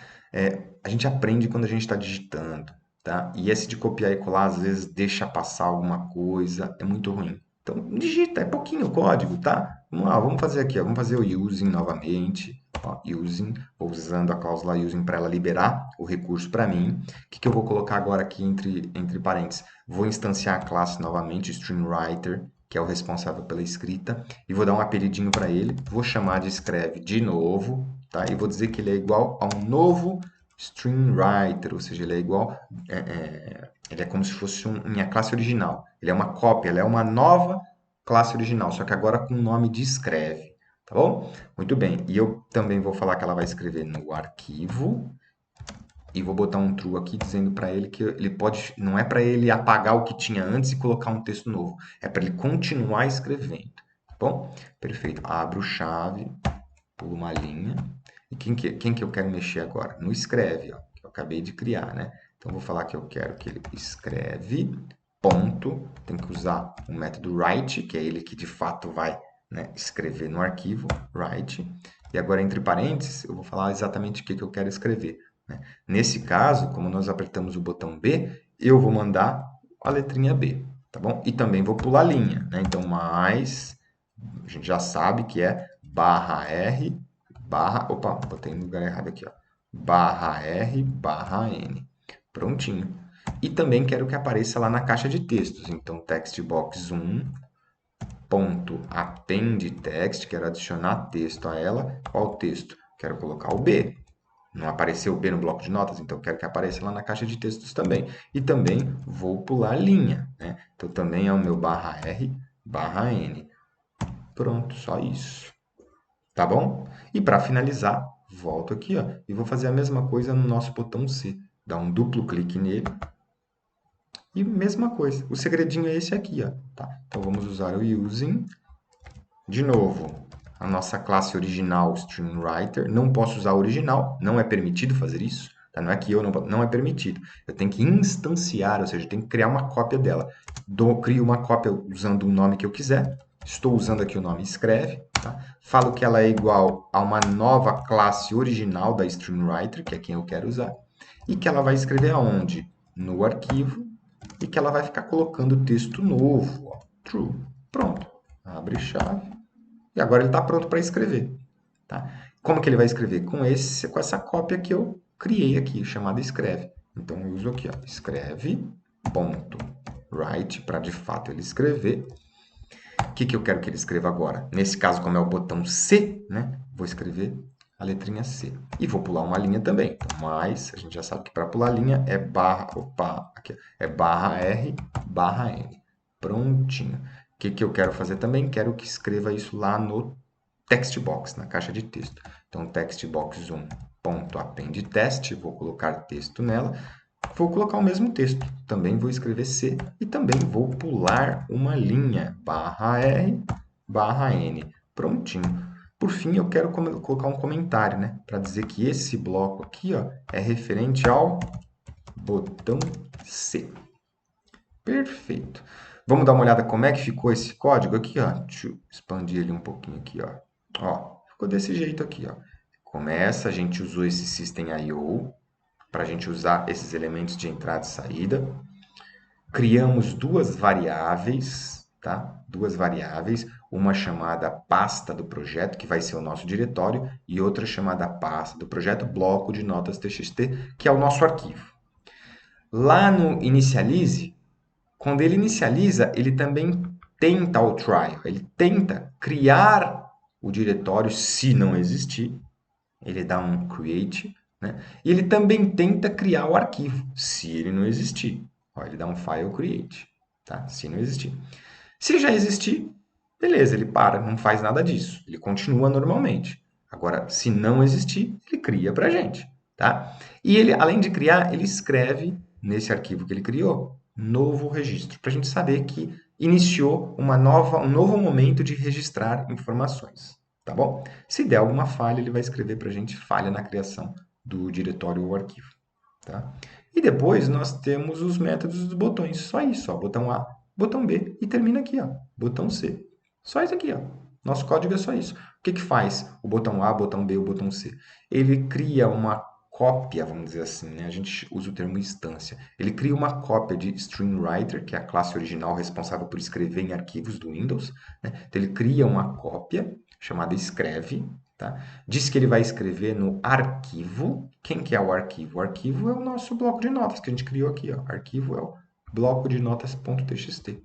A gente aprende quando a gente está digitando, tá? E esse de copiar e colar, às vezes, deixa passar alguma coisa, é muito ruim. Então, digita, é pouquinho o código, tá? Vamos lá, vamos fazer aqui, ó, vamos fazer o using novamente, ó, using, vou usando a cláusula using para ela liberar o recurso para mim. O que que eu vou colocar agora aqui entre parênteses? Vou instanciar a classe novamente, StreamWriter, que é o responsável pela escrita, e vou dar um apelidinho para ele, vou chamar de escreve de novo, tá? E vou dizer que ele é igual a um novo StreamWriter, ou seja, ele é igual, ele é como se fosse minha classe original. Ele é uma cópia, ele é uma nova classe original, só que agora com o nome de escreve, tá bom? Muito bem, e eu também vou falar que ela vai escrever no arquivo, e vou botar um true aqui dizendo para ele que ele pode, não é para ele apagar o que tinha antes e colocar um texto novo, é para ele continuar escrevendo, tá bom? Perfeito. Abro chave, pulo uma linha. E quem que eu quero mexer agora? No escreve, ó, que eu acabei de criar, né? Então vou falar que eu quero que ele escreve, ponto, tem que usar o método write, que é ele que de fato vai, né, escrever no arquivo, write. E agora entre parênteses, eu vou falar exatamente o que eu quero escrever, né? Nesse caso, como nós apertamos o botão B, eu vou mandar a letrinha B, tá bom? E também vou pular linha, né? Então, mais, a gente já sabe que é barra R, barra, opa, botei no lugar errado aqui, ó, barra R, barra N. Prontinho. E também quero que apareça lá na caixa de textos. Então, textbox 1, ponto append text, quero adicionar texto a ela. Qual texto? Quero colocar o B. Não apareceu o B no bloco de notas, então quero que apareça lá na caixa de textos também. E também vou pular linha, né? Então também é o meu barra R, barra N. Pronto, só isso. Tá bom? E para finalizar, volto aqui, ó, e vou fazer a mesma coisa no nosso botão C. Dá um duplo clique nele. E mesma coisa. O segredinho é esse aqui, ó, tá? Então vamos usar o using. De novo, a nossa classe original StreamWriter. Não posso usar a original, não é permitido fazer isso. Tá? Não é que eu não é permitido. Eu tenho que instanciar, ou seja, eu tenho que criar uma cópia dela. Crio uma cópia usando o nome que eu quiser. Estou usando aqui o nome escreve. Tá? Falo que ela é igual a uma nova classe original da StreamWriter, que é quem eu quero usar. E que ela vai escrever aonde? No arquivo. E que ela vai ficar colocando texto novo. Ó, true. Pronto. Abre chave. E agora ele está pronto para escrever. Tá? Como que ele vai escrever? Com essa cópia que eu criei aqui, chamada escreve. Então, eu uso aqui, ó, escreve, ponto, write, para de fato ele escrever. O que eu quero que ele escreva agora? Nesse caso, como é o botão C, né? Vou escrever a letrinha C. E vou pular uma linha também. Então, mais, a gente já sabe que para pular linha é barra, opa, aqui, é barra R, barra N. Prontinho. O que eu quero fazer também? Quero que escreva isso lá no text box, na caixa de texto. Então, textbox 1, ponto, append text, vou colocar texto nela. Vou colocar o mesmo texto. Também vou escrever C e também vou pular uma linha, barra R, barra N. Prontinho. Por fim, eu quero colocar um comentário, né? Para dizer que esse bloco aqui, ó, é referente ao botão C. Perfeito. Vamos dar uma olhada como é que ficou esse código aqui, ó. Deixa eu expandir ele um pouquinho aqui, ó. Ó, ficou desse jeito aqui, ó. Começa, a gente usou esse system.io para a gente usar esses elementos de entrada e saída. Criamos duas variáveis tá? Duas variáveis, uma chamada pasta do projeto, que vai ser o nosso diretório, e outra chamada pasta do projeto, bloco de notas txt, que é o nosso arquivo. Lá no inicialize, quando ele inicializa, ele também tenta o try, ele tenta criar o diretório se não existir, ele dá um create, né? E ele também tenta criar o arquivo, se ele não existir. Ó, ele dá um file create, tá? Se não existir. Se já existir, beleza, ele para, não faz nada disso. Ele continua normalmente. Agora, se não existir, ele cria para a gente, tá? E ele, além de criar, ele escreve nesse arquivo que ele criou, novo registro, para a gente saber que iniciou um novo momento de registrar informações, tá bom? Se der alguma falha, ele vai escrever para a gente falha na criação do diretório ou arquivo, tá? E depois nós temos os métodos dos botões, só isso, ó, botão A, botão B e termina aqui, ó, botão C. Só isso aqui, ó. Nosso código é só isso. O que que faz o botão A, o botão B, o botão C? Ele cria uma cópia, vamos dizer assim, né? A gente usa o termo instância. Ele cria uma cópia de StreamWriter, que é a classe original responsável por escrever em arquivos do Windows, né? Então ele cria uma cópia chamada escreve, tá? Diz que ele vai escrever no arquivo. Quem que é o arquivo? O arquivo é o nosso bloco de notas que a gente criou aqui, ó. Arquivo é o bloco de notas.txt.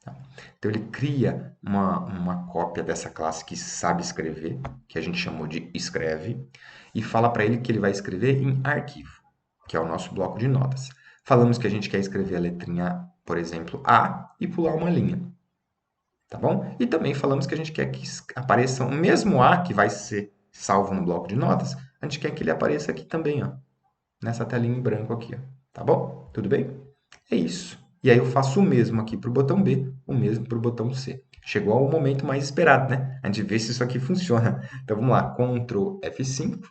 Tá? Então, ele cria uma cópia dessa classe que sabe escrever, que a gente chamou de escreve, e fala para ele que ele vai escrever em arquivo, que é o nosso bloco de notas. Falamos que a gente quer escrever a letrinha, por exemplo, A, e pular uma linha. Tá bom? E também falamos que a gente quer que apareça o mesmo A que vai ser salvo no bloco de notas, a gente quer que ele apareça aqui também, ó, nessa telinha em branco aqui, ó. Tá bom? Tudo bem? É isso. E aí eu faço o mesmo aqui para o botão B, o mesmo para o botão C. Chegou ao momento mais esperado, né? A gente vê se isso aqui funciona. Então vamos lá, Ctrl F5.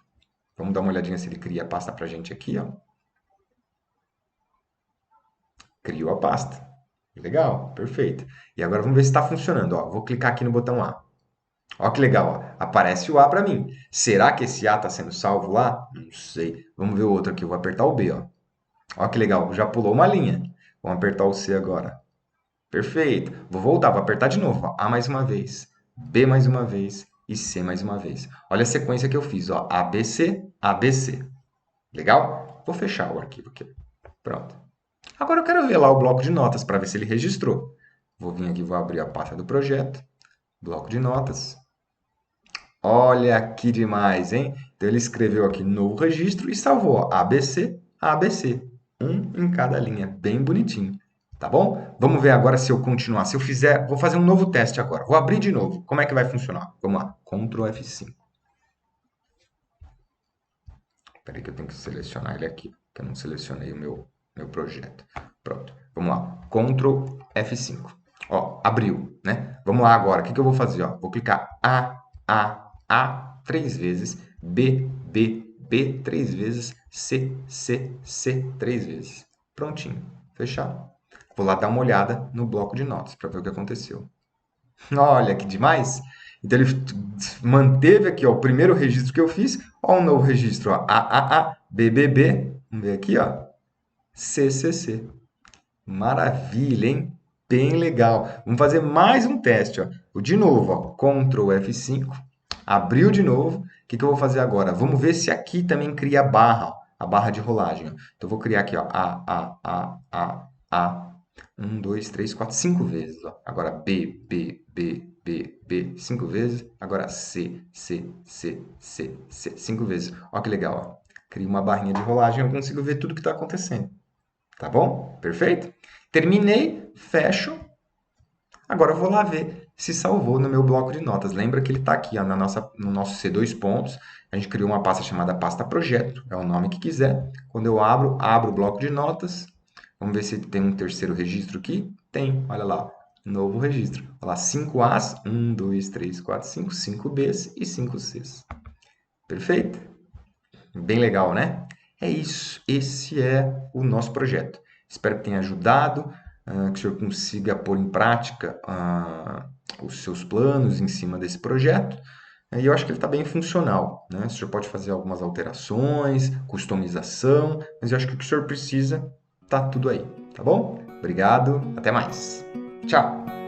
Vamos dar uma olhadinha se ele cria a pasta para a gente aqui, ó. Criou a pasta. Legal, perfeito. E agora vamos ver se está funcionando. Ó, vou clicar aqui no botão A. Ó que legal, ó. Aparece o A para mim. Será que esse A está sendo salvo lá? Não sei. Vamos ver o outro aqui. Eu vou apertar o B, ó. Ó que legal, já pulou uma linha. Vamos apertar o C agora. Perfeito. Vou voltar, vou apertar de novo. Ó. A mais uma vez, B mais uma vez e C mais uma vez. Olha a sequência que eu fiz. Ó. ABC, ABC. Legal? Vou fechar o arquivo aqui. Pronto. Agora eu quero ver lá o bloco de notas para ver se ele registrou. Vou vir aqui, vou abrir a pasta do projeto. Bloco de notas. Olha que demais, hein? Então ele escreveu aqui novo registro e salvou ó, ABC, ABC. Um em cada linha. Bem bonitinho. Tá bom? Vamos ver agora se eu continuar. Se eu fizer, vou fazer um novo teste agora. Vou abrir de novo. Como é que vai funcionar? Vamos lá. Ctrl F5. Espera aí que eu tenho que selecionar ele aqui, que eu não selecionei o meu projeto. Pronto. Vamos lá. Ctrl F5. Ó, abriu, né? Vamos lá agora. O que eu vou fazer? Ó? Vou clicar A 3 vezes, B 3 vezes, C 3 vezes. Prontinho. Fechado. Vou lá dar uma olhada no bloco de notas para ver o que aconteceu. Olha que demais! Então ele manteve aqui ó, o primeiro registro que eu fiz, ó, um novo registro, ó, B. Vamos ver aqui, ó, C. Maravilha, hein? Bem legal. Vamos fazer mais um teste, ó. De novo, ó, Ctrl F5, abriu de novo. O que eu vou fazer agora? Vamos ver se aqui também cria a barra, ó, a barra de rolagem. Ó. Então, eu vou criar aqui, ó, A. 1, 2, 3, 4, 5 vezes. Ó. Agora B, 5 vezes. Agora C, 5 vezes. Olha que legal. Ó. Cria uma barrinha de rolagem, eu consigo ver tudo que está acontecendo. Tá bom? Perfeito? Terminei, fecho. Agora eu vou lá ver se salvou no meu bloco de notas. Lembra que ele está aqui ó, no nosso C2 pontos. A gente criou uma pasta chamada pasta projeto, é o nome que quiser. Quando eu abro o bloco de notas. Vamos ver se tem um terceiro registro aqui. Tem, olha lá, novo registro. Olha lá, 5 As, 1, 2, 3, 4, 5, 5 Bs e 5 Cs. Perfeito? Bem legal, né? É isso, esse é o nosso projeto. Espero que tenha ajudado, que o senhor consiga pôr em prática os seus planos em cima desse projeto. E eu acho que ele está bem funcional, né? O senhor pode fazer algumas alterações, customização, mas eu acho que o que o senhor precisa tá tudo aí, tá bom? Obrigado, até mais. Tchau!